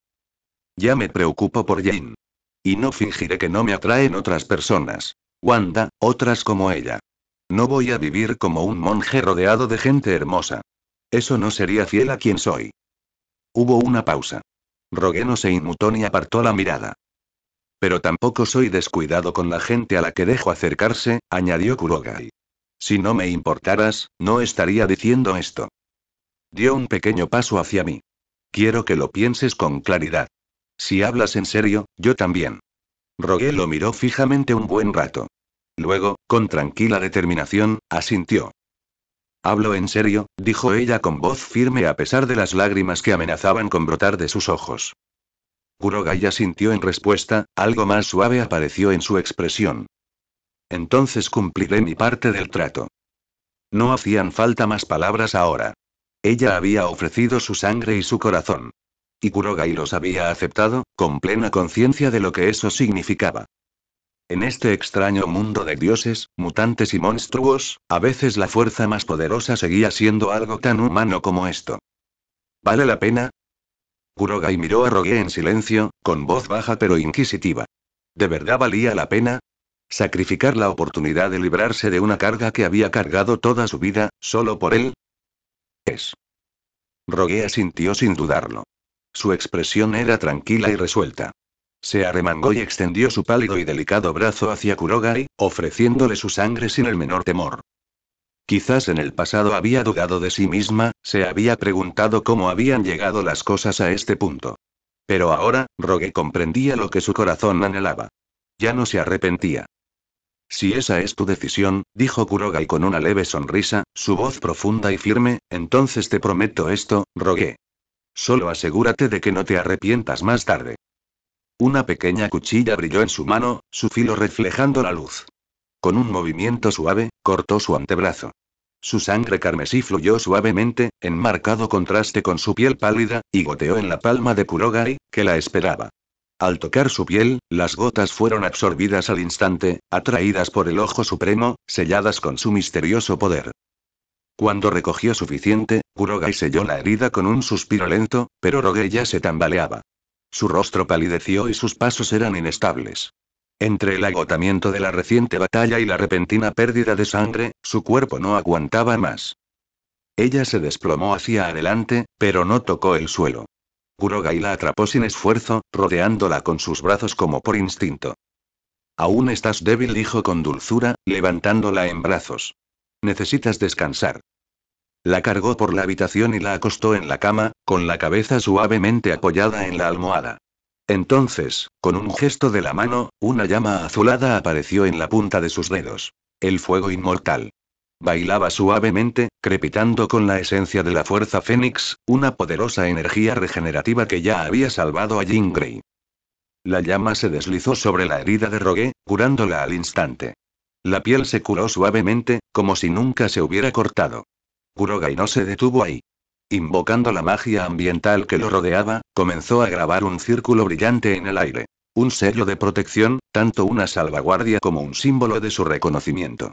Ya me preocupo por Jane. Y no fingiré que no me atraen otras personas. Wanda, otras como ella. No voy a vivir como un monje rodeado de gente hermosa. Eso no sería fiel a quien soy. Hubo una pausa. Rogue no se inmutó ni apartó la mirada. Pero tampoco soy descuidado con la gente a la que dejo acercarse, añadió Kurogai. Si no me importaras, no estaría diciendo esto. Dio un pequeño paso hacia mí. Quiero que lo pienses con claridad. Si hablas en serio, yo también. Rogue lo miró fijamente un buen rato. Luego, con tranquila determinación, asintió. Hablo en serio, dijo ella con voz firme a pesar de las lágrimas que amenazaban con brotar de sus ojos. Kurogai asintió en respuesta, algo más suave apareció en su expresión. Entonces cumpliré mi parte del trato. No hacían falta más palabras ahora. Ella había ofrecido su sangre y su corazón. Y Kurogai los había aceptado, con plena conciencia de lo que eso significaba. En este extraño mundo de dioses, mutantes y monstruos, a veces la fuerza más poderosa seguía siendo algo tan humano como esto. ¿Vale la pena? Kurogai miró a Rogue en silencio, con voz baja pero inquisitiva. ¿De verdad valía la pena? ¿Sacrificar la oportunidad de librarse de una carga que había cargado toda su vida, solo por él? Es. Rogue asintió sin dudarlo. Su expresión era tranquila y resuelta. Se arremangó y extendió su pálido y delicado brazo hacia Kurogai, ofreciéndole su sangre sin el menor temor. Quizás en el pasado había dudado de sí misma, se había preguntado cómo habían llegado las cosas a este punto. Pero ahora, Rogue comprendía lo que su corazón anhelaba. Ya no se arrepentía. Si esa es tu decisión, dijo Kurogai con una leve sonrisa, su voz profunda y firme, entonces te prometo esto, Rogue. Solo asegúrate de que no te arrepientas más tarde. Una pequeña cuchilla brilló en su mano, su filo reflejando la luz. Con un movimiento suave, cortó su antebrazo. Su sangre carmesí fluyó suavemente, en marcado contraste con su piel pálida, y goteó en la palma de Kurogai, que la esperaba. Al tocar su piel, las gotas fueron absorbidas al instante, atraídas por el Ojo Supremo, selladas con su misterioso poder. Cuando recogió suficiente, Kurogai selló la herida con un suspiro lento, pero Rogue ya se tambaleaba. Su rostro palideció y sus pasos eran inestables. Entre el agotamiento de la reciente batalla y la repentina pérdida de sangre, su cuerpo no aguantaba más. Ella se desplomó hacia adelante, pero no tocó el suelo. Kurogai la atrapó sin esfuerzo, rodeándola con sus brazos como por instinto. Aún estás débil, dijo con dulzura, levantándola en brazos. Necesitas descansar. La cargó por la habitación y la acostó en la cama, con la cabeza suavemente apoyada en la almohada. Entonces, con un gesto de la mano, una llama azulada apareció en la punta de sus dedos. El fuego inmortal. Bailaba suavemente, crepitando con la esencia de la fuerza Fénix, una poderosa energía regenerativa que ya había salvado a Jean Grey. La llama se deslizó sobre la herida de Rogue, curándola al instante. La piel se curó suavemente, como si nunca se hubiera cortado. Kurogai no se detuvo ahí. Invocando la magia ambiental que lo rodeaba, comenzó a grabar un círculo brillante en el aire. Un sello de protección, tanto una salvaguardia como un símbolo de su reconocimiento.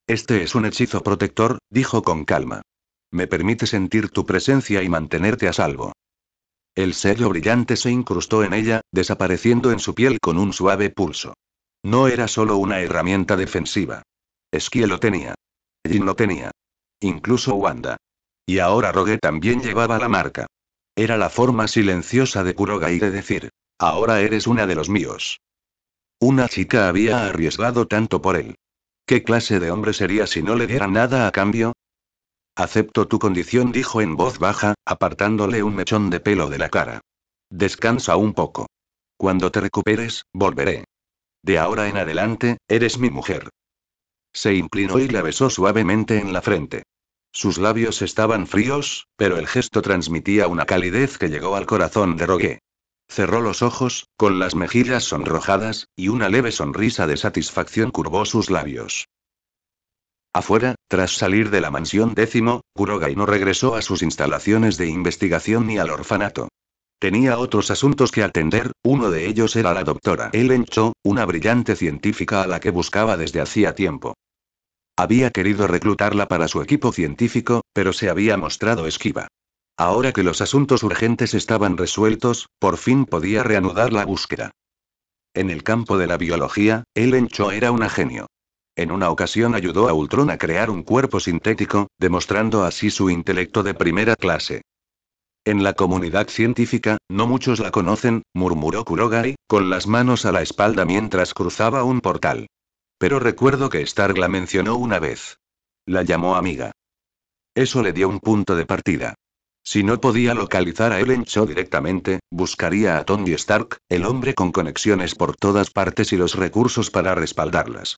Este es un hechizo protector, dijo con calma. Me permite sentir tu presencia y mantenerte a salvo. El sello brillante se incrustó en ella, desapareciendo en su piel con un suave pulso. No era solo una herramienta defensiva. Eskie lo tenía. Jin lo tenía. Incluso Wanda. Y ahora Rogue también llevaba la marca. Era la forma silenciosa de Kurogai de decir, ahora eres una de los míos. Una chica había arriesgado tanto por él. ¿Qué clase de hombre sería si no le diera nada a cambio? Acepto tu condición, dijo en voz baja, apartándole un mechón de pelo de la cara. Descansa un poco. Cuando te recuperes, volveré. De ahora en adelante, eres mi mujer. Se inclinó y la besó suavemente en la frente. Sus labios estaban fríos, pero el gesto transmitía una calidez que llegó al corazón de Rogue. Cerró los ojos, con las mejillas sonrojadas, y una leve sonrisa de satisfacción curvó sus labios. Afuera, tras salir de la mansión décimo, Kurogai no regresó a sus instalaciones de investigación ni al orfanato. Tenía otros asuntos que atender, uno de ellos era la doctora Ellen Cho, una brillante científica a la que buscaba desde hacía tiempo. Había querido reclutarla para su equipo científico, pero se había mostrado esquiva. Ahora que los asuntos urgentes estaban resueltos, por fin podía reanudar la búsqueda. En el campo de la biología, Ellen Cho era una genio. En una ocasión ayudó a Ultron a crear un cuerpo sintético, demostrando así su intelecto de primera clase. En la comunidad científica, no muchos la conocen, murmuró Kurogai, con las manos a la espalda mientras cruzaba un portal. Pero recuerdo que Stark la mencionó una vez. La llamó amiga. Eso le dio un punto de partida. Si no podía localizar a Ellen Cho directamente, buscaría a Tony Stark, el hombre con conexiones por todas partes y los recursos para respaldarlas.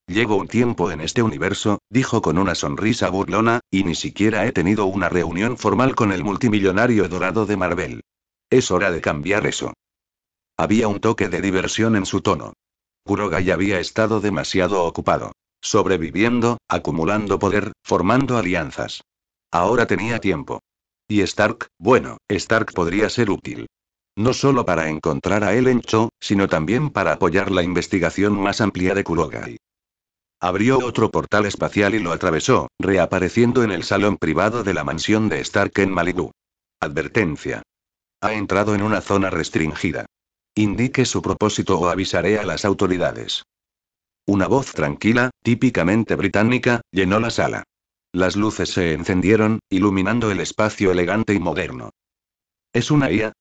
Llevo un tiempo en este universo, dijo con una sonrisa burlona, y ni siquiera he tenido una reunión formal con el multimillonario dorado de Marvel. Es hora de cambiar eso. Había un toque de diversión en su tono. Kurogai había estado demasiado ocupado. Sobreviviendo, acumulando poder, formando alianzas. Ahora tenía tiempo. Y Stark, bueno, Stark podría ser útil. No solo para encontrar a Ellen Cho, sino también para apoyar la investigación más amplia de Kurogai. Abrió otro portal espacial y lo atravesó, reapareciendo en el salón privado de la mansión de Stark en Malibu. Advertencia. Ha entrado en una zona restringida. Indique su propósito o avisaré a las autoridades. Una voz tranquila, típicamente británica, llenó la sala. Las luces se encendieron, iluminando el espacio elegante y moderno. ¿Es una IA?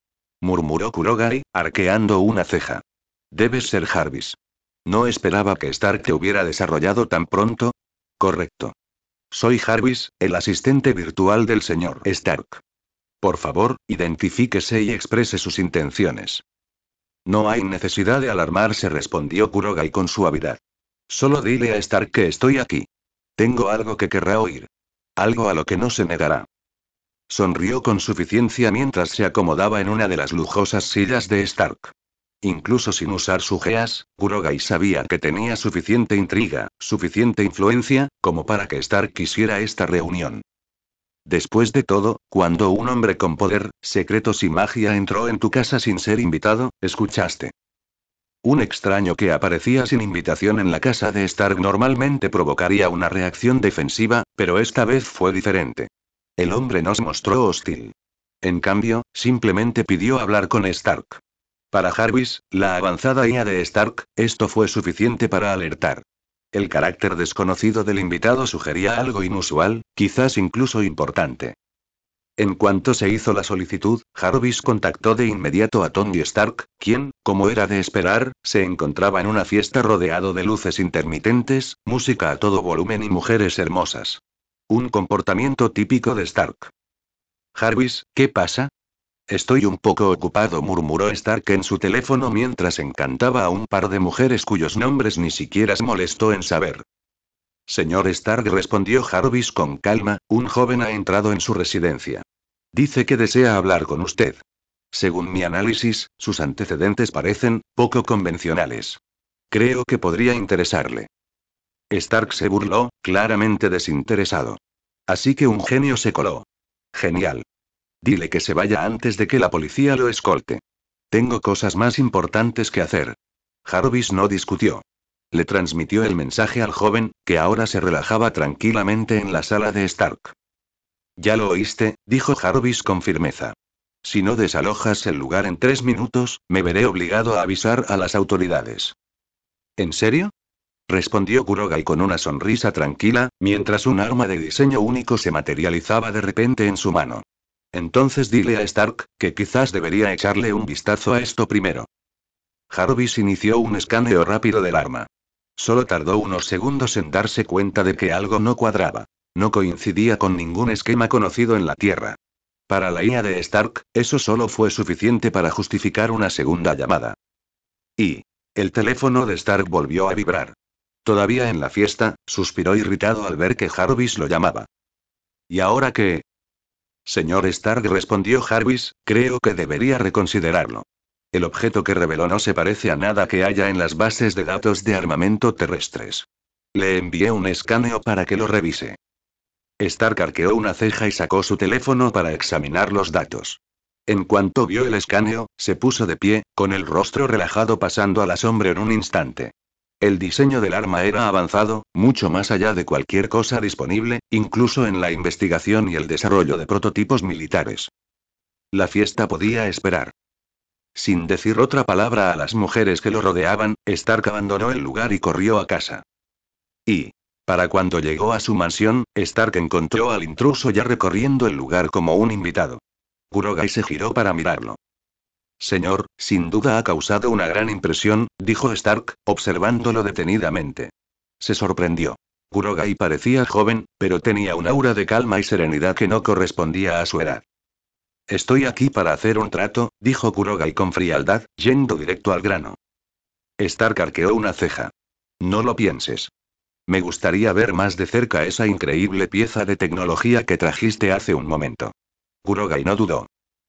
Murmuró Kurogai, arqueando una ceja. Debes ser Jarvis. No esperaba que Stark te hubiera desarrollado tan pronto. Correcto. Soy Jarvis, el asistente virtual del señor Stark. Por favor, identifíquese y exprese sus intenciones. No hay necesidad de alarmarse, respondió Kurogai con suavidad. Solo dile a Stark que estoy aquí. Tengo algo que querrá oír. Algo a lo que no se negará. Sonrió con suficiencia mientras se acomodaba en una de las lujosas sillas de Stark. Incluso sin usar su geas, Kurogai sabía que tenía suficiente intriga, suficiente influencia, como para que Stark quisiera esta reunión. Después de todo, cuando un hombre con poder, secretos y magia entró en tu casa sin ser invitado, escuchaste. Un extraño que aparecía sin invitación en la casa de Stark normalmente provocaría una reacción defensiva, pero esta vez fue diferente. El hombre no se mostró hostil. En cambio, simplemente pidió hablar con Stark. Para Jarvis, la avanzada IA de Stark, esto fue suficiente para alertar. El carácter desconocido del invitado sugería algo inusual, quizás incluso importante. En cuanto se hizo la solicitud, Jarvis contactó de inmediato a Tony Stark, quien, como era de esperar, se encontraba en una fiesta rodeado de luces intermitentes, música a todo volumen y mujeres hermosas. Un comportamiento típico de Stark. Jarvis, ¿qué pasa? Estoy un poco ocupado, murmuró Stark en su teléfono mientras encantaba a un par de mujeres cuyos nombres ni siquiera se molestó en saber. Señor Stark, respondió Jarvis con calma, un joven ha entrado en su residencia. Dice que desea hablar con usted. Según mi análisis, sus antecedentes parecen poco convencionales. Creo que podría interesarle. Stark se burló, claramente desinteresado. Así que un genio se coló. Genial. Dile que se vaya antes de que la policía lo escolte. Tengo cosas más importantes que hacer. Jarvis no discutió. Le transmitió el mensaje al joven, que ahora se relajaba tranquilamente en la sala de Stark. Ya lo oíste, dijo Jarvis con firmeza. Si no desalojas el lugar en 3 minutos, me veré obligado a avisar a las autoridades. ¿En serio? Respondió Kurogai con una sonrisa tranquila, mientras un arma de diseño único se materializaba de repente en su mano. Entonces dile a Stark, que quizás debería echarle un vistazo a esto primero. Jarvis inició un escaneo rápido del arma. Solo tardó unos segundos en darse cuenta de que algo no cuadraba. No coincidía con ningún esquema conocido en la Tierra. Para la IA de Stark, eso solo fue suficiente para justificar una segunda llamada. Y el teléfono de Stark volvió a vibrar. Todavía en la fiesta, suspiró irritado al ver que Jarvis lo llamaba. ¿Y ahora qué? Señor Stark, respondió Jarvis, creo que debería reconsiderarlo. El objeto que reveló no se parece a nada que haya en las bases de datos de armamento terrestres. Le envié un escaneo para que lo revise. Stark arqueó una ceja y sacó su teléfono para examinar los datos. En cuanto vio el escaneo, se puso de pie, con el rostro relajado pasando al asombro en un instante. El diseño del arma era avanzado, mucho más allá de cualquier cosa disponible, incluso en la investigación y el desarrollo de prototipos militares. La fiesta podía esperar. Sin decir otra palabra a las mujeres que lo rodeaban, Stark abandonó el lugar y corrió a casa. Y, para cuando llegó a su mansión, Stark encontró al intruso ya recorriendo el lugar como un invitado. Kurogai se giró para mirarlo. Señor, sin duda ha causado una gran impresión, dijo Stark, observándolo detenidamente. Se sorprendió. Kurogai parecía joven, pero tenía un aura de calma y serenidad que no correspondía a su edad. Estoy aquí para hacer un trato, dijo Kurogai con frialdad, yendo directo al grano. Stark arqueó una ceja. No lo pienses. Me gustaría ver más de cerca esa increíble pieza de tecnología que trajiste hace un momento. Kurogai no dudó.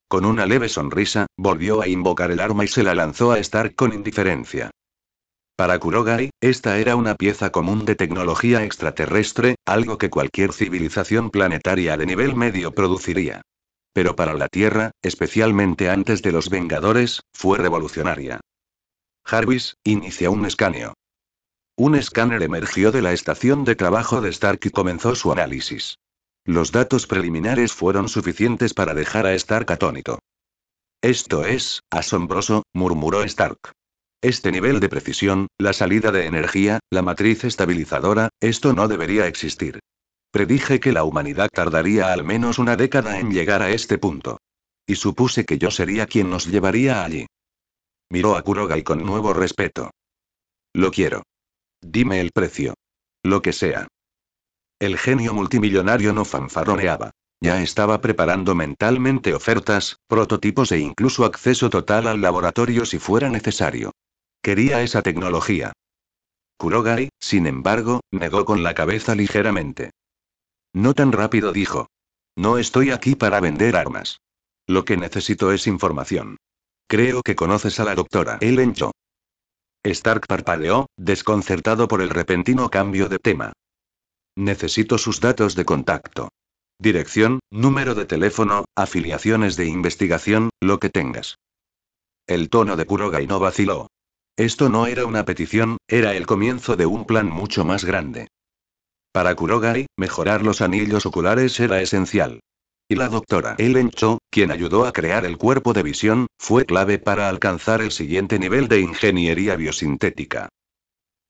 Con una leve sonrisa, volvió a invocar el arma y se la lanzó a Stark con indiferencia. Para Kurogai, esta era una pieza común de tecnología extraterrestre, algo que cualquier civilización planetaria de nivel medio produciría. Pero para la Tierra, especialmente antes de los Vengadores, fue revolucionaria. Jarvis, inicia un escaneo. Un escáner emergió de la estación de trabajo de Stark y comenzó su análisis. Los datos preliminares fueron suficientes para dejar a Stark atónito. Esto es asombroso, murmuró Stark. Este nivel de precisión, la salida de energía, la matriz estabilizadora, esto no debería existir. Predije que la humanidad tardaría al menos una década en llegar a este punto. Y supuse que yo sería quien nos llevaría allí. Miró a Kurogai con nuevo respeto. Lo quiero. Dime el precio. Lo que sea. El genio multimillonario no fanfarroneaba. Ya estaba preparando mentalmente ofertas, prototipos e incluso acceso total al laboratorio si fuera necesario. Quería esa tecnología. Kurogai, sin embargo, negó con la cabeza ligeramente. No tan rápido, dijo. No estoy aquí para vender armas. Lo que necesito es información. Creo que conoces a la doctora Ellen Cho. Stark parpadeó, desconcertado por el repentino cambio de tema. Necesito sus datos de contacto. Dirección, número de teléfono, afiliaciones de investigación, lo que tengas. El tono de Kurogai no vaciló. Esto no era una petición, era el comienzo de un plan mucho más grande. Para Kurogai, mejorar los anillos oculares era esencial. Y la doctora Ellen Cho, quien ayudó a crear el cuerpo de visión, fue clave para alcanzar el siguiente nivel de ingeniería biosintética.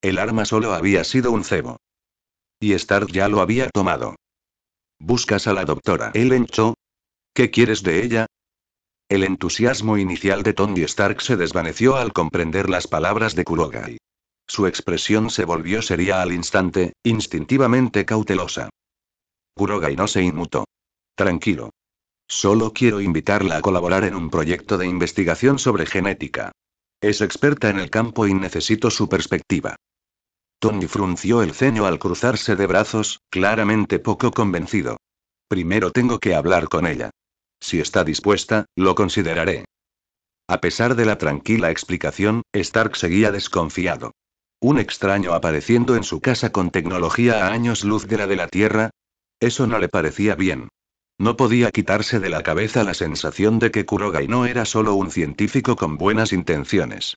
El arma solo había sido un cebo. Y Stark ya lo había tomado. ¿Buscas a la doctora Ellen Cho? ¿Qué quieres de ella? El entusiasmo inicial de Tony Stark se desvaneció al comprender las palabras de Kurogai. Su expresión se volvió seria al instante, instintivamente cautelosa. Kurogai no se inmutó. Tranquilo. Solo quiero invitarla a colaborar en un proyecto de investigación sobre genética. Es experta en el campo y necesito su perspectiva. Tony frunció el ceño al cruzarse de brazos, claramente poco convencido. Primero tengo que hablar con ella. Si está dispuesta, lo consideraré. A pesar de la tranquila explicación, Stark seguía desconfiado. ¿Un extraño apareciendo en su casa con tecnología a años luz de la de la Tierra? Eso no le parecía bien. No podía quitarse de la cabeza la sensación de que Kurogai no era solo un científico con buenas intenciones.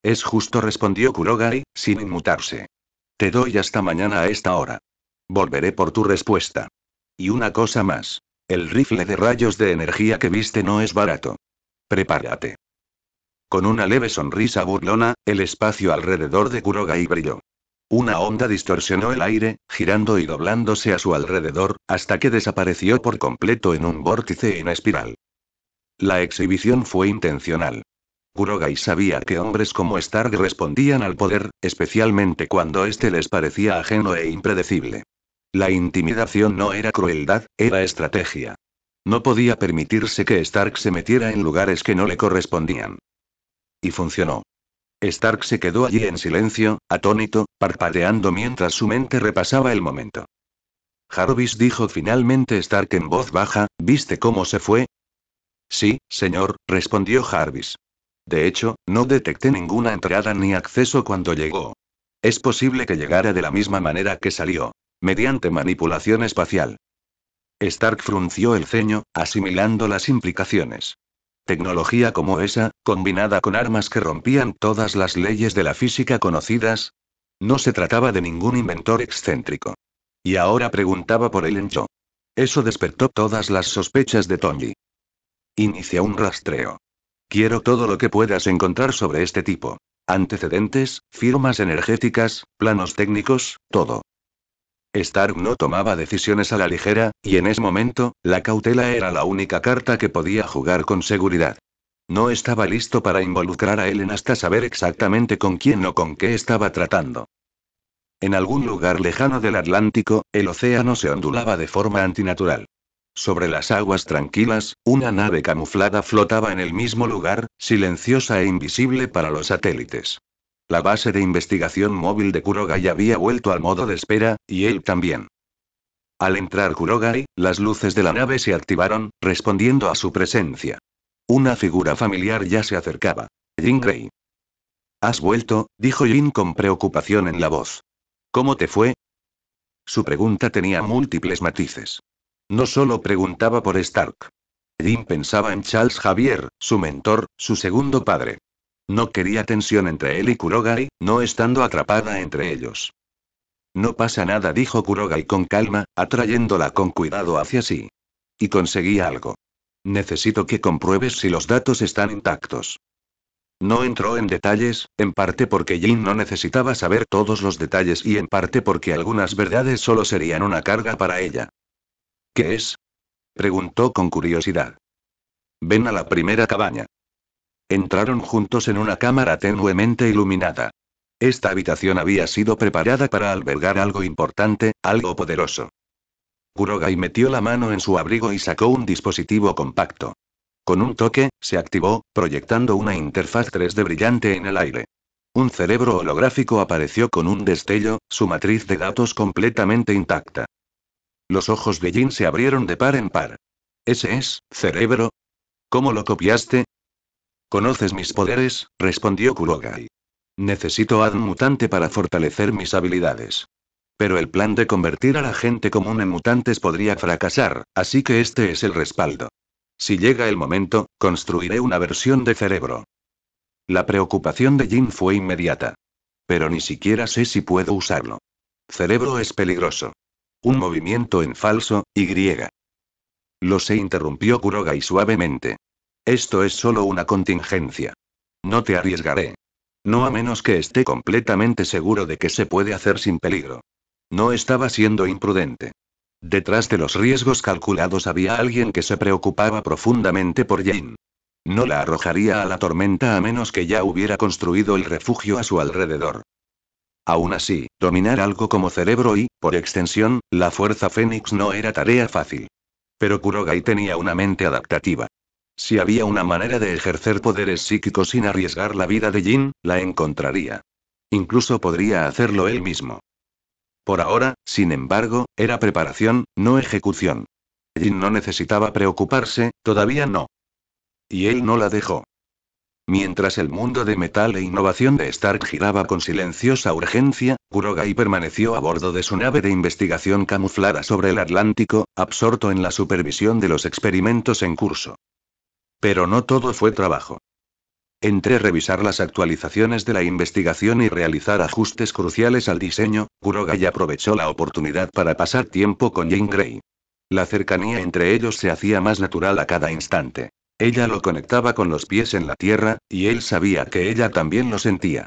Es justo, respondió Kurogai, sin inmutarse. Te doy hasta mañana a esta hora. Volveré por tu respuesta. Y una cosa más. El rifle de rayos de energía que viste no es barato. Prepárate. Con una leve sonrisa burlona, el espacio alrededor de Kurogai brilló. Una onda distorsionó el aire, girando y doblándose a su alrededor, hasta que desapareció por completo en un vórtice en espiral. La exhibición fue intencional. Kurogai sabía que hombres como Stark respondían al poder, especialmente cuando éste les parecía ajeno e impredecible. La intimidación no era crueldad, era estrategia. No podía permitirse que Stark se metiera en lugares que no le correspondían. Y funcionó. Stark se quedó allí en silencio, atónito, parpadeando mientras su mente repasaba el momento. Jarvis, dijo finalmente Stark en voz baja, ¿viste cómo se fue? Sí, señor, respondió Jarvis. De hecho, no detecté ninguna entrada ni acceso cuando llegó. Es posible que llegara de la misma manera que salió. Mediante manipulación espacial. Stark frunció el ceño, asimilando las implicaciones. Tecnología como esa, combinada con armas que rompían todas las leyes de la física conocidas. No se trataba de ningún inventor excéntrico. Y ahora preguntaba por el Cho. Eso despertó todas las sospechas de Tony. Inicia un rastreo. Quiero todo lo que puedas encontrar sobre este tipo. Antecedentes, firmas energéticas, planos técnicos, todo. Stark no tomaba decisiones a la ligera, y en ese momento, la cautela era la única carta que podía jugar con seguridad. No estaba listo para involucrar a Ellen hasta saber exactamente con quién o con qué estaba tratando. En algún lugar lejano del Atlántico, el océano se ondulaba de forma antinatural. Sobre las aguas tranquilas, una nave camuflada flotaba en el mismo lugar, silenciosa e invisible para los satélites. La base de investigación móvil de Kurogai había vuelto al modo de espera, y él también. Al entrar Kurogai, las luces de la nave se activaron, respondiendo a su presencia. Una figura familiar ya se acercaba. Jean Grey. ¿Has vuelto?, dijo Jean con preocupación en la voz. ¿Cómo te fue? Su pregunta tenía múltiples matices. No solo preguntaba por Stark. Jean pensaba en Charles Xavier, su mentor, su segundo padre. No quería tensión entre él y Kurogai, no estando atrapada entre ellos. No pasa nada, dijo Kurogai con calma, atrayéndola con cuidado hacia sí. Y conseguí algo. Necesito que compruebes si los datos están intactos. No entró en detalles, en parte porque Jean no necesitaba saber todos los detalles y en parte porque algunas verdades solo serían una carga para ella. ¿Qué es? Preguntó con curiosidad. Ven a la primera cabaña. Entraron juntos en una cámara tenuemente iluminada. Esta habitación había sido preparada para albergar algo importante, algo poderoso. Kurogai metió la mano en su abrigo y sacó un dispositivo compacto. Con un toque, se activó, proyectando una interfaz 3D brillante en el aire. Un cerebro holográfico apareció con un destello, su matriz de datos completamente intacta. Los ojos de Jin se abrieron de par en par. ¿Ese es, cerebro? ¿Cómo lo copiaste? ¿Conoces mis poderes?, respondió Kurogai. Necesito ADN mutante para fortalecer mis habilidades. Pero el plan de convertir a la gente común en mutantes podría fracasar, así que este es el respaldo. Si llega el momento, construiré una versión de cerebro. La preocupación de Jin fue inmediata. Pero ni siquiera sé si puedo usarlo. Cerebro es peligroso. Un movimiento en falso, Y. Lo sé, interrumpió Kurogai suavemente. Esto es solo una contingencia. No te arriesgaré. No a menos que esté completamente seguro de que se puede hacer sin peligro. No estaba siendo imprudente. Detrás de los riesgos calculados había alguien que se preocupaba profundamente por Jane. No la arrojaría a la tormenta a menos que ya hubiera construido el refugio a su alrededor. Aún así, dominar algo como cerebro y, por extensión, la fuerza Fénix no era tarea fácil. Pero Kurogai tenía una mente adaptativa. Si había una manera de ejercer poderes psíquicos sin arriesgar la vida de Jin, la encontraría. Incluso podría hacerlo él mismo. Por ahora, sin embargo, era preparación, no ejecución. Jin no necesitaba preocuparse, todavía no. Y él no la dejó. Mientras el mundo de metal e innovación de Stark giraba con silenciosa urgencia, Kurogai permaneció a bordo de su nave de investigación camuflada sobre el Atlántico, absorto en la supervisión de los experimentos en curso. Pero no todo fue trabajo. Entre revisar las actualizaciones de la investigación y realizar ajustes cruciales al diseño, Kurogai aprovechó la oportunidad para pasar tiempo con Jean Grey. La cercanía entre ellos se hacía más natural a cada instante. Ella lo conectaba con los pies en la tierra, y él sabía que ella también lo sentía.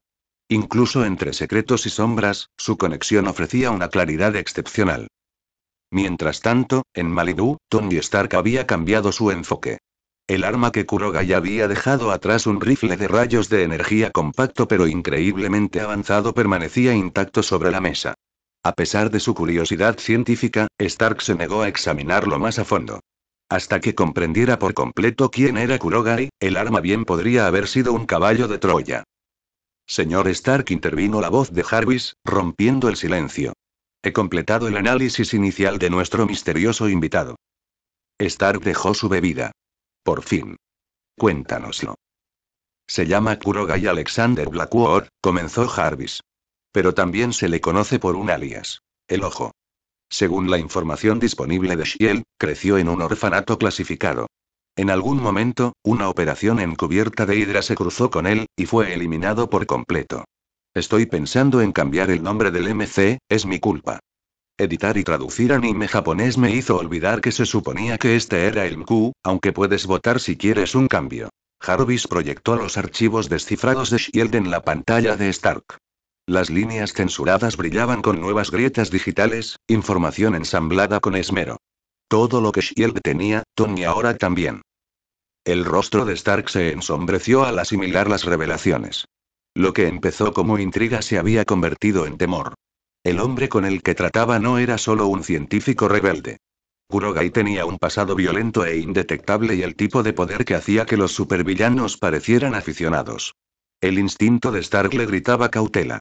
Incluso entre secretos y sombras, su conexión ofrecía una claridad excepcional. Mientras tanto, en Malibu, Tony Stark había cambiado su enfoque. El arma que Kurogai había dejado atrás, un rifle de rayos de energía compacto pero increíblemente avanzado, permanecía intacto sobre la mesa. A pesar de su curiosidad científica, Stark se negó a examinarlo más a fondo. Hasta que comprendiera por completo quién era Kurogai, el arma bien podría haber sido un caballo de Troya. Señor Stark, intervino la voz de Jarvis, rompiendo el silencio. He completado el análisis inicial de nuestro misterioso invitado. Stark dejó su bebida. Por fin. Cuéntanoslo. Se llama Kurogai Alexander Blackwood, comenzó Jarvis. Pero también se le conoce por un alias. El Ojo. Según la información disponible de Shield, creció en un orfanato clasificado. En algún momento, una operación encubierta de Hydra se cruzó con él, y fue eliminado por completo. Estoy pensando en cambiar el nombre del MC, es mi culpa. Editar y traducir anime japonés me hizo olvidar que se suponía que este era el MQ, aunque puedes votar si quieres un cambio. Jarvis proyectó los archivos descifrados de Shield en la pantalla de Stark. Las líneas censuradas brillaban con nuevas grietas digitales, información ensamblada con esmero. Todo lo que Shield tenía, Tony ahora también. El rostro de Stark se ensombreció al asimilar las revelaciones. Lo que empezó como intriga se había convertido en temor. El hombre con el que trataba no era solo un científico rebelde. Kurogai tenía un pasado violento e indetectable y el tipo de poder que hacía que los supervillanos parecieran aficionados. El instinto de Stark le gritaba cautela.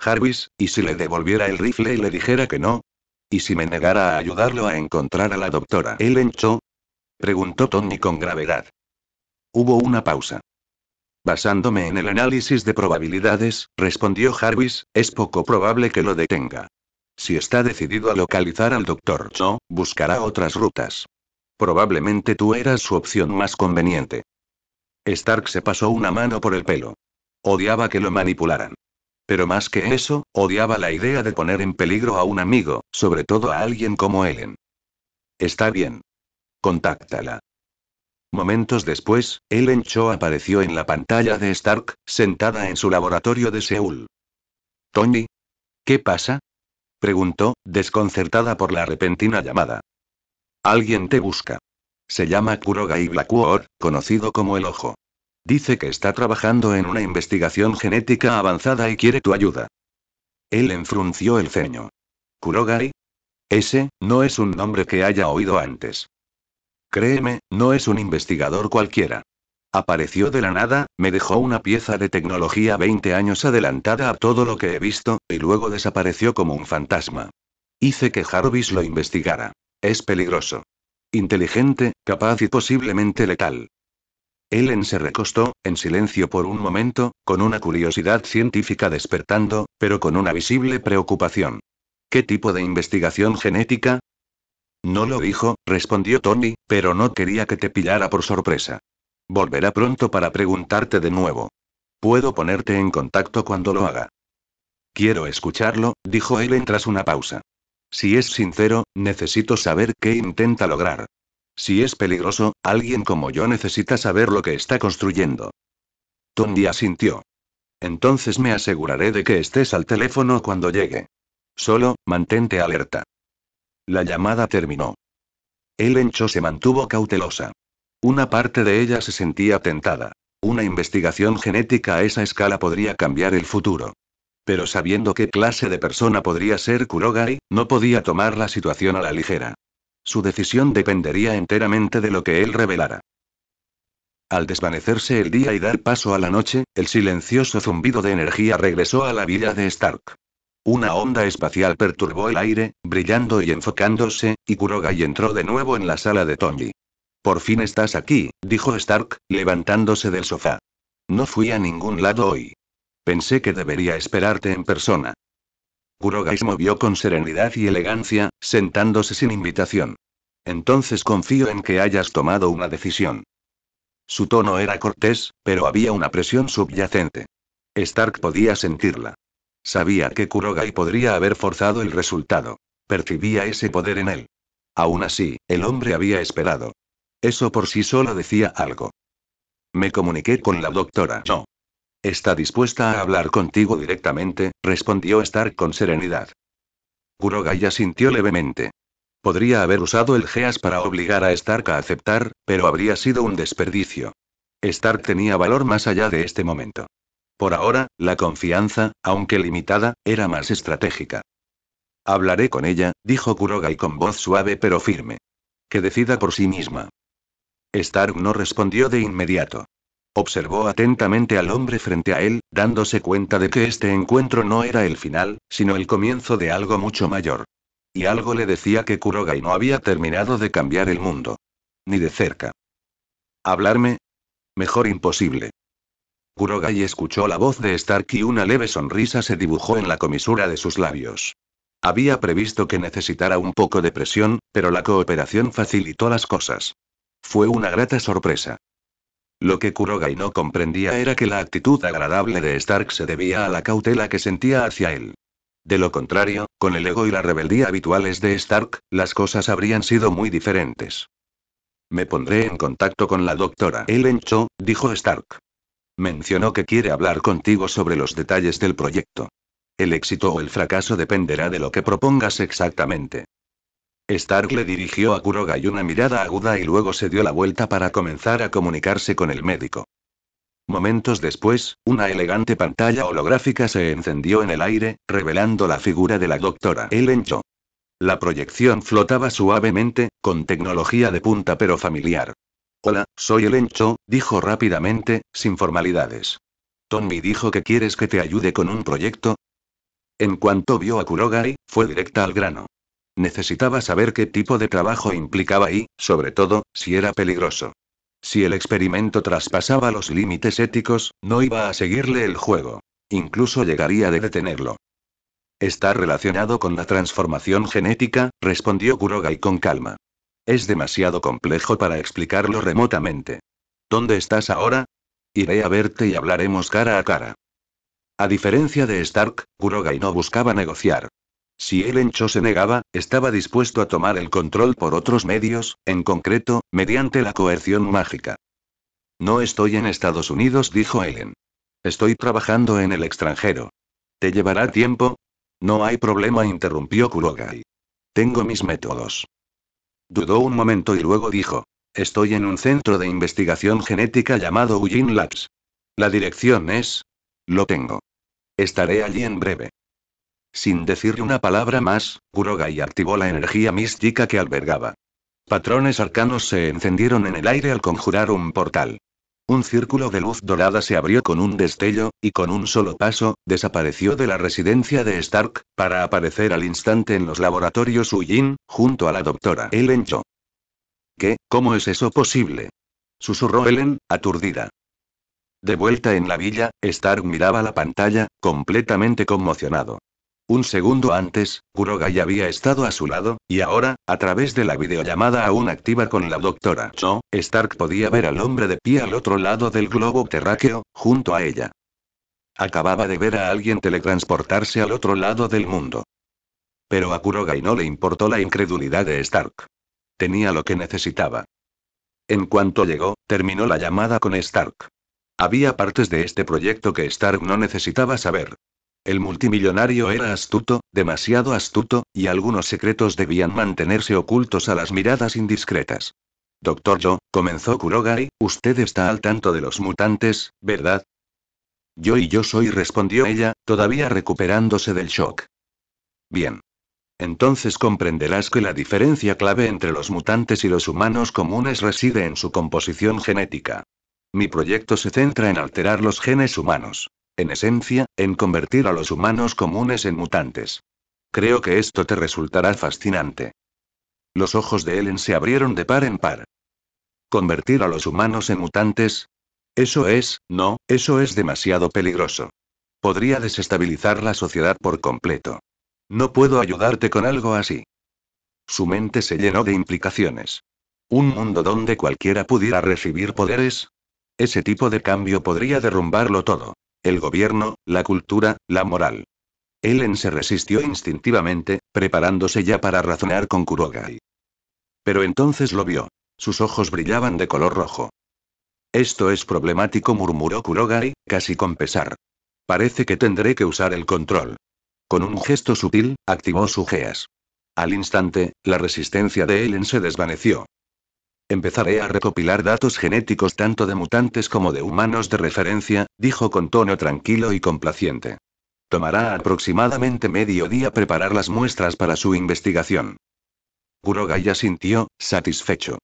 Jarvis, ¿y si le devolviera el rifle y le dijera que no? ¿Y si me negara a ayudarlo a encontrar a la doctora Ellen Cho? Preguntó Tony con gravedad. Hubo una pausa. Basándome en el análisis de probabilidades, respondió Jarvis, es poco probable que lo detenga. Si está decidido a localizar al Dr. Cho, buscará otras rutas. Probablemente tú eras su opción más conveniente. Stark se pasó una mano por el pelo. Odiaba que lo manipularan. Pero más que eso, odiaba la idea de poner en peligro a un amigo, sobre todo a alguien como Ellen. Está bien. Contáctala. Momentos después, Ellen Cho apareció en la pantalla de Stark, sentada en su laboratorio de Seúl. «Tony. ¿Qué pasa?», preguntó, desconcertada por la repentina llamada. «Alguien te busca. Se llama Kurogai Blackwood, conocido como el Ojo. Dice que está trabajando en una investigación genética avanzada y quiere tu ayuda». Ellen frunció el ceño. «¿Kurogai? Ese, no es un nombre que haya oído antes. Créeme, no es un investigador cualquiera. Apareció de la nada, me dejó una pieza de tecnología 20 años adelantada a todo lo que he visto, y luego desapareció como un fantasma. Hice que Jarvis lo investigara. Es peligroso. Inteligente, capaz y posiblemente letal». Ellen se recostó, en silencio por un momento, con una curiosidad científica despertando, pero con una visible preocupación. ¿Qué tipo de investigación genética? No lo dijo, respondió Tony, pero no quería que te pillara por sorpresa. Volverá pronto para preguntarte de nuevo. Puedo ponerte en contacto cuando lo haga. Quiero escucharlo, dijo Ellen tras una pausa. Si es sincero, necesito saber qué intenta lograr. Si es peligroso, alguien como yo necesita saber lo que está construyendo. Tony asintió. Entonces me aseguraré de que estés al teléfono cuando llegue. Solo, mantente alerta. La llamada terminó. Ellen Cho se mantuvo cautelosa. Una parte de ella se sentía tentada. Una investigación genética a esa escala podría cambiar el futuro. Pero sabiendo qué clase de persona podría ser Kurogai, no podía tomar la situación a la ligera. Su decisión dependería enteramente de lo que él revelara. Al desvanecerse el día y dar paso a la noche, el silencioso zumbido de energía regresó a la villa de Stark. Una onda espacial perturbó el aire, brillando y enfocándose, y Kurogai entró de nuevo en la sala de Tony. «Por fin estás aquí», dijo Stark, levantándose del sofá. No fui a ningún lado hoy. Pensé que debería esperarte en persona. Kurogai se movió con serenidad y elegancia, sentándose sin invitación. Entonces confío en que hayas tomado una decisión. Su tono era cortés, pero había una presión subyacente. Stark podía sentirla. Sabía que Kurogai podría haber forzado el resultado. Percibía ese poder en él. Aún así, el hombre había esperado. Eso por sí solo decía algo. Me comuniqué con la doctora Jo. Está dispuesta a hablar contigo directamente, respondió Stark con serenidad. Kurogai asintió levemente. Podría haber usado el Geas para obligar a Stark a aceptar, pero habría sido un desperdicio. Stark tenía valor más allá de este momento. Por ahora, la confianza, aunque limitada, era más estratégica. Hablaré con ella, dijo Kurogai con voz suave pero firme. Que decida por sí misma. Stark no respondió de inmediato. Observó atentamente al hombre frente a él, dándose cuenta de que este encuentro no era el final, sino el comienzo de algo mucho mayor. Y algo le decía que Kurogai no había terminado de cambiar el mundo. Ni de cerca. ¿Hablarme? Mejor imposible. Kurogai escuchó la voz de Stark y una leve sonrisa se dibujó en la comisura de sus labios. Había previsto que necesitara un poco de presión, pero la cooperación facilitó las cosas. Fue una grata sorpresa. Lo que Kurogai no comprendía era que la actitud agradable de Stark se debía a la cautela que sentía hacia él. De lo contrario, con el ego y la rebeldía habituales de Stark, las cosas habrían sido muy diferentes. Me pondré en contacto con la doctora Ellen Cho, dijo Stark. Mencionó que quiere hablar contigo sobre los detalles del proyecto. El éxito o el fracaso dependerá de lo que propongas exactamente. Stark le dirigió a Kurogai una mirada aguda y luego se dio la vuelta para comenzar a comunicarse con el médico. Momentos después, una elegante pantalla holográfica se encendió en el aire, revelando la figura de la doctora Ellen Cho. La proyección flotaba suavemente, con tecnología de punta pero familiar. Hola, soy Ellen Cho, dijo rápidamente, sin formalidades. Tommy dijo que quieres que te ayude con un proyecto. En cuanto vio a Kurogai, fue directa al grano. Necesitaba saber qué tipo de trabajo implicaba y, sobre todo, si era peligroso. Si el experimento traspasaba los límites éticos, no iba a seguirle el juego. Incluso llegaría a detenerlo. Está relacionado con la transformación genética, respondió Kurogai con calma. Es demasiado complejo para explicarlo remotamente. ¿Dónde estás ahora? Iré a verte y hablaremos cara a cara. A diferencia de Stark, Kurogai no buscaba negociar. Si Ellen Cho se negaba, estaba dispuesto a tomar el control por otros medios, en concreto, mediante la coerción mágica. No estoy en Estados Unidos, dijo Ellen. Estoy trabajando en el extranjero. ¿Te llevará tiempo? No hay problema, interrumpió Kurogai. Tengo mis métodos. Dudó un momento y luego dijo. Estoy en un centro de investigación genética llamado Ujin Labs. La dirección es... Lo tengo. Estaré allí en breve. Sin decirle una palabra más, Kurogai activó la energía mística que albergaba. Patrones arcanos se encendieron en el aire al conjurar un portal. Un círculo de luz dorada se abrió con un destello, y con un solo paso, desapareció de la residencia de Stark, para aparecer al instante en los laboratorios Ujin, junto a la doctora Ellen Cho. ¿Qué? ¿Cómo es eso posible? Susurró Ellen, aturdida. De vuelta en la villa, Stark miraba la pantalla, completamente conmocionado. Un segundo antes, Kurogai había estado a su lado, y ahora, a través de la videollamada aún activa con la doctora Cho, Stark podía ver al hombre de pie al otro lado del globo terráqueo, junto a ella. Acababa de ver a alguien teletransportarse al otro lado del mundo. Pero a Kurogai no le importó la incredulidad de Stark. Tenía lo que necesitaba. En cuanto llegó, terminó la llamada con Stark. Había partes de este proyecto que Stark no necesitaba saber. El multimillonario era astuto, demasiado astuto, y algunos secretos debían mantenerse ocultos a las miradas indiscretas. Doctor Yo, comenzó Kurogai, usted está al tanto de los mutantes, ¿verdad? Yo soy, respondió ella, todavía recuperándose del shock. Bien. Entonces comprenderás que la diferencia clave entre los mutantes y los humanos comunes reside en su composición genética. Mi proyecto se centra en alterar los genes humanos. En esencia, en convertir a los humanos comunes en mutantes. Creo que esto te resultará fascinante. Los ojos de Ellen se abrieron de par en par. ¿Convertir a los humanos en mutantes? Eso es demasiado peligroso. Podría desestabilizar la sociedad por completo. No puedo ayudarte con algo así. Su mente se llenó de implicaciones. ¿Un mundo donde cualquiera pudiera recibir poderes? Ese tipo de cambio podría derrumbarlo todo. El gobierno, la cultura, la moral. Ellen se resistió instintivamente, preparándose ya para razonar con Kurogai. Pero entonces lo vio. Sus ojos brillaban de color rojo. Esto es problemático, murmuró Kurogai, casi con pesar. Parece que tendré que usar el control. Con un gesto sutil, activó su geas. Al instante, la resistencia de Ellen se desvaneció. Empezaré a recopilar datos genéticos tanto de mutantes como de humanos de referencia, dijo con tono tranquilo y complaciente. Tomará aproximadamente medio día preparar las muestras para su investigación. Kurogai asintió, satisfecho.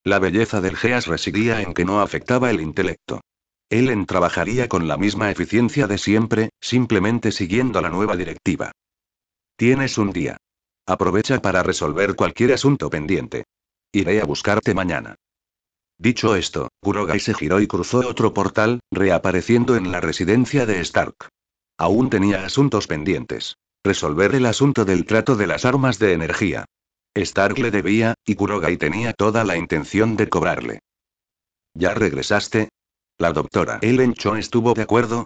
La belleza del GEAS residía en que no afectaba el intelecto. Ellen trabajaría con la misma eficiencia de siempre, simplemente siguiendo la nueva directiva. Tienes un día. Aprovecha para resolver cualquier asunto pendiente. Iré a buscarte mañana. Dicho esto, Kurogai se giró y cruzó otro portal, reapareciendo en la residencia de Stark. Aún tenía asuntos pendientes. Resolver el asunto del trato de las armas de energía. Stark le debía, y Kurogai tenía toda la intención de cobrarle. ¿Ya regresaste? La doctora Ellen Cho estuvo de acuerdo.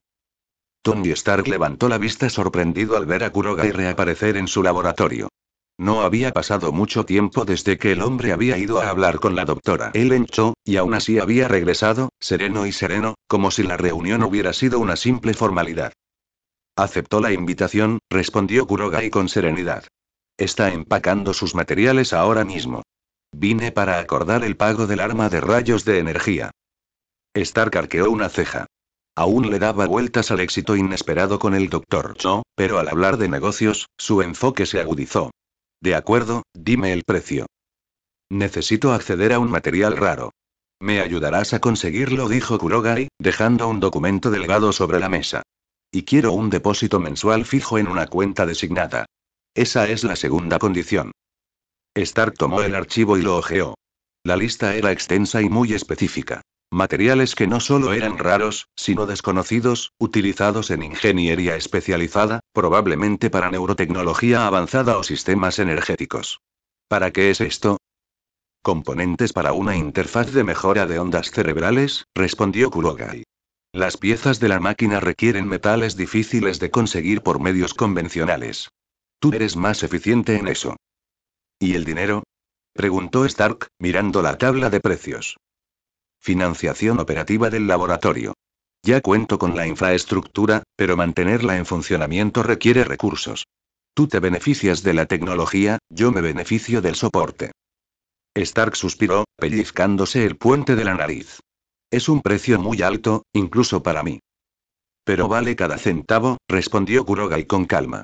Tony Stark levantó la vista sorprendido al ver a Kurogai reaparecer en su laboratorio. No había pasado mucho tiempo desde que el hombre había ido a hablar con la doctora Ellen Cho, y aún así había regresado, sereno, como si la reunión hubiera sido una simple formalidad. Aceptó la invitación, respondió Kurogai con serenidad. Está empacando sus materiales ahora mismo. Vine para acordar el pago del arma de rayos de energía. Stark arqueó una ceja. Aún le daba vueltas al éxito inesperado con el Dr. Cho, pero al hablar de negocios, su enfoque se agudizó. De acuerdo, dime el precio. Necesito acceder a un material raro. ¿Me ayudarás a conseguirlo?, dijo Kurogai, dejando un documento delgado sobre la mesa. Y quiero un depósito mensual fijo en una cuenta designada. Esa es la segunda condición. Stark tomó el archivo y lo hojeó. La lista era extensa y muy específica. Materiales que no solo eran raros, sino desconocidos, utilizados en ingeniería especializada, probablemente para neurotecnología avanzada o sistemas energéticos. ¿Para qué es esto? Componentes para una interfaz de mejora de ondas cerebrales, respondió Kurogai. Las piezas de la máquina requieren metales difíciles de conseguir por medios convencionales. Tú eres más eficiente en eso. ¿Y el dinero? Preguntó Stark, mirando la tabla de precios. Financiación operativa del laboratorio. Ya cuento con la infraestructura, pero mantenerla en funcionamiento requiere recursos. Tú te beneficias de la tecnología, yo me beneficio del soporte. Stark suspiró, pellizcándose el puente de la nariz. Es un precio muy alto, incluso para mí. Pero vale cada centavo, respondió Kurogai con calma.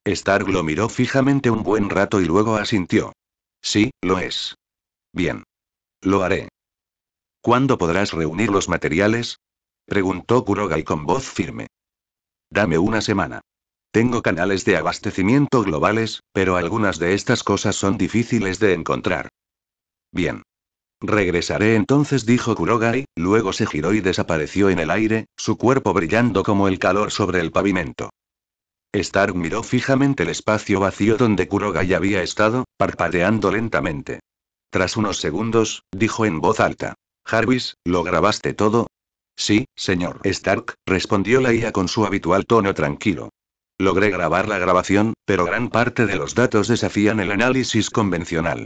Stark lo miró fijamente un buen rato y luego asintió. Sí, lo es. Bien. Lo haré. ¿Cuándo podrás reunir los materiales? Preguntó Kurogai con voz firme. Dame una semana. Tengo canales de abastecimiento globales, pero algunas de estas cosas son difíciles de encontrar. Bien. Regresaré entonces, dijo Kurogai, luego se giró y desapareció en el aire, su cuerpo brillando como el calor sobre el pavimento. Stark miró fijamente el espacio vacío donde Kurogai había estado, parpadeando lentamente. Tras unos segundos, dijo en voz alta. Jarvis, ¿lo grabaste todo? Sí, señor Stark, respondió la IA con su habitual tono tranquilo. Logré grabar la grabación, pero gran parte de los datos desafían el análisis convencional.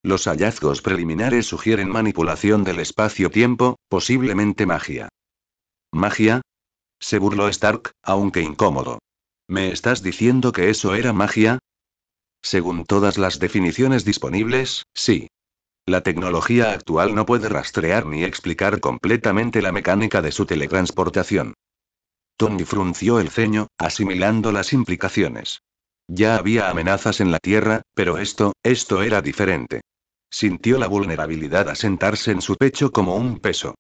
Los hallazgos preliminares sugieren manipulación del espacio-tiempo, posiblemente magia. ¿Magia? Se burló Stark, aunque incómodo. ¿Me estás diciendo que eso era magia? Según todas las definiciones disponibles, sí. La tecnología actual no puede rastrear ni explicar completamente la mecánica de su teletransportación. Tony frunció el ceño, asimilando las implicaciones. Ya había amenazas en la Tierra, pero esto era diferente. Sintió la vulnerabilidad asentarse en su pecho como un peso.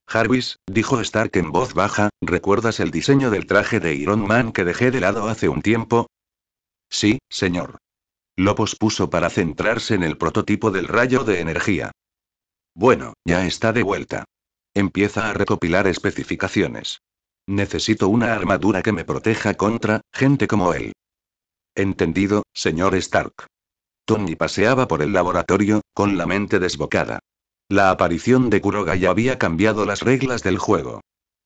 Jarvis, dijo Stark en voz baja, ¿recuerdas el diseño del traje de Iron Man que dejé de lado hace un tiempo? Sí, señor. Lo pospuso para centrarse en el prototipo del rayo de energía. Bueno, ya está de vuelta. Empieza a recopilar especificaciones. Necesito una armadura que me proteja contra gente como él. Entendido, señor Stark. Tony paseaba por el laboratorio, con la mente desbocada. La aparición de Kurogai había cambiado las reglas del juego.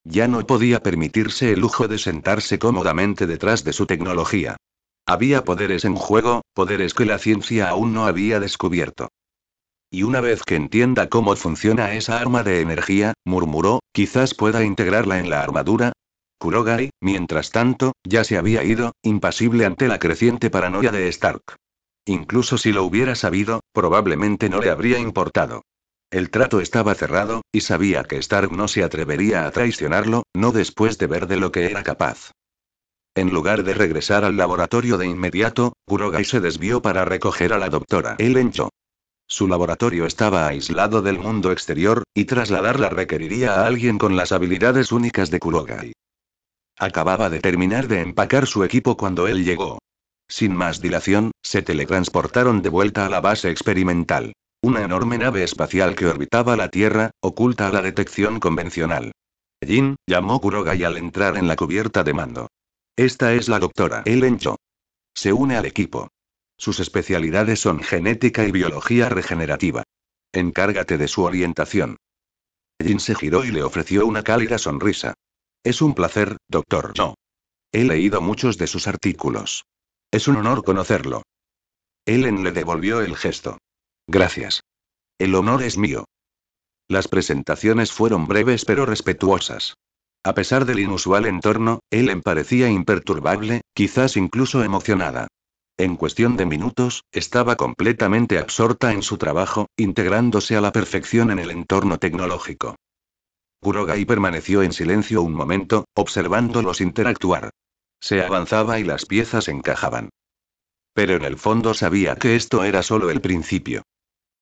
Ya no podía permitirse el lujo de sentarse cómodamente detrás de su tecnología. Había poderes en juego, poderes que la ciencia aún no había descubierto. Y una vez que entienda cómo funciona esa arma de energía, murmuró, quizás pueda integrarla en la armadura. Kurogai, mientras tanto, ya se había ido, impasible ante la creciente paranoia de Stark. Incluso si lo hubiera sabido, probablemente no le habría importado. El trato estaba cerrado, y sabía que Stark no se atrevería a traicionarlo, no después de ver de lo que era capaz. En lugar de regresar al laboratorio de inmediato, Kurogai se desvió para recoger a la doctora Ellen Cho. Su laboratorio estaba aislado del mundo exterior, y trasladarla requeriría a alguien con las habilidades únicas de Kurogai. Acababa de terminar de empacar su equipo cuando él llegó. Sin más dilación, se teletransportaron de vuelta a la base experimental. Una enorme nave espacial que orbitaba la Tierra, oculta a la detección convencional. Jin, llamó Kurogai al entrar en la cubierta de mando. Esta es la doctora Ellen Cho. Se une al equipo. Sus especialidades son genética y biología regenerativa. Encárgate de su orientación. Jin se giró y le ofreció una cálida sonrisa. Es un placer, doctor Cho. He leído muchos de sus artículos. Es un honor conocerlo. Ellen le devolvió el gesto. Gracias. El honor es mío. Las presentaciones fueron breves pero respetuosas. A pesar del inusual entorno, Ellen parecía imperturbable, quizás incluso emocionada. En cuestión de minutos, estaba completamente absorta en su trabajo, integrándose a la perfección en el entorno tecnológico. Kurogai permaneció en silencio un momento, observándolos interactuar. Se avanzaba y las piezas encajaban. Pero en el fondo sabía que esto era solo el principio.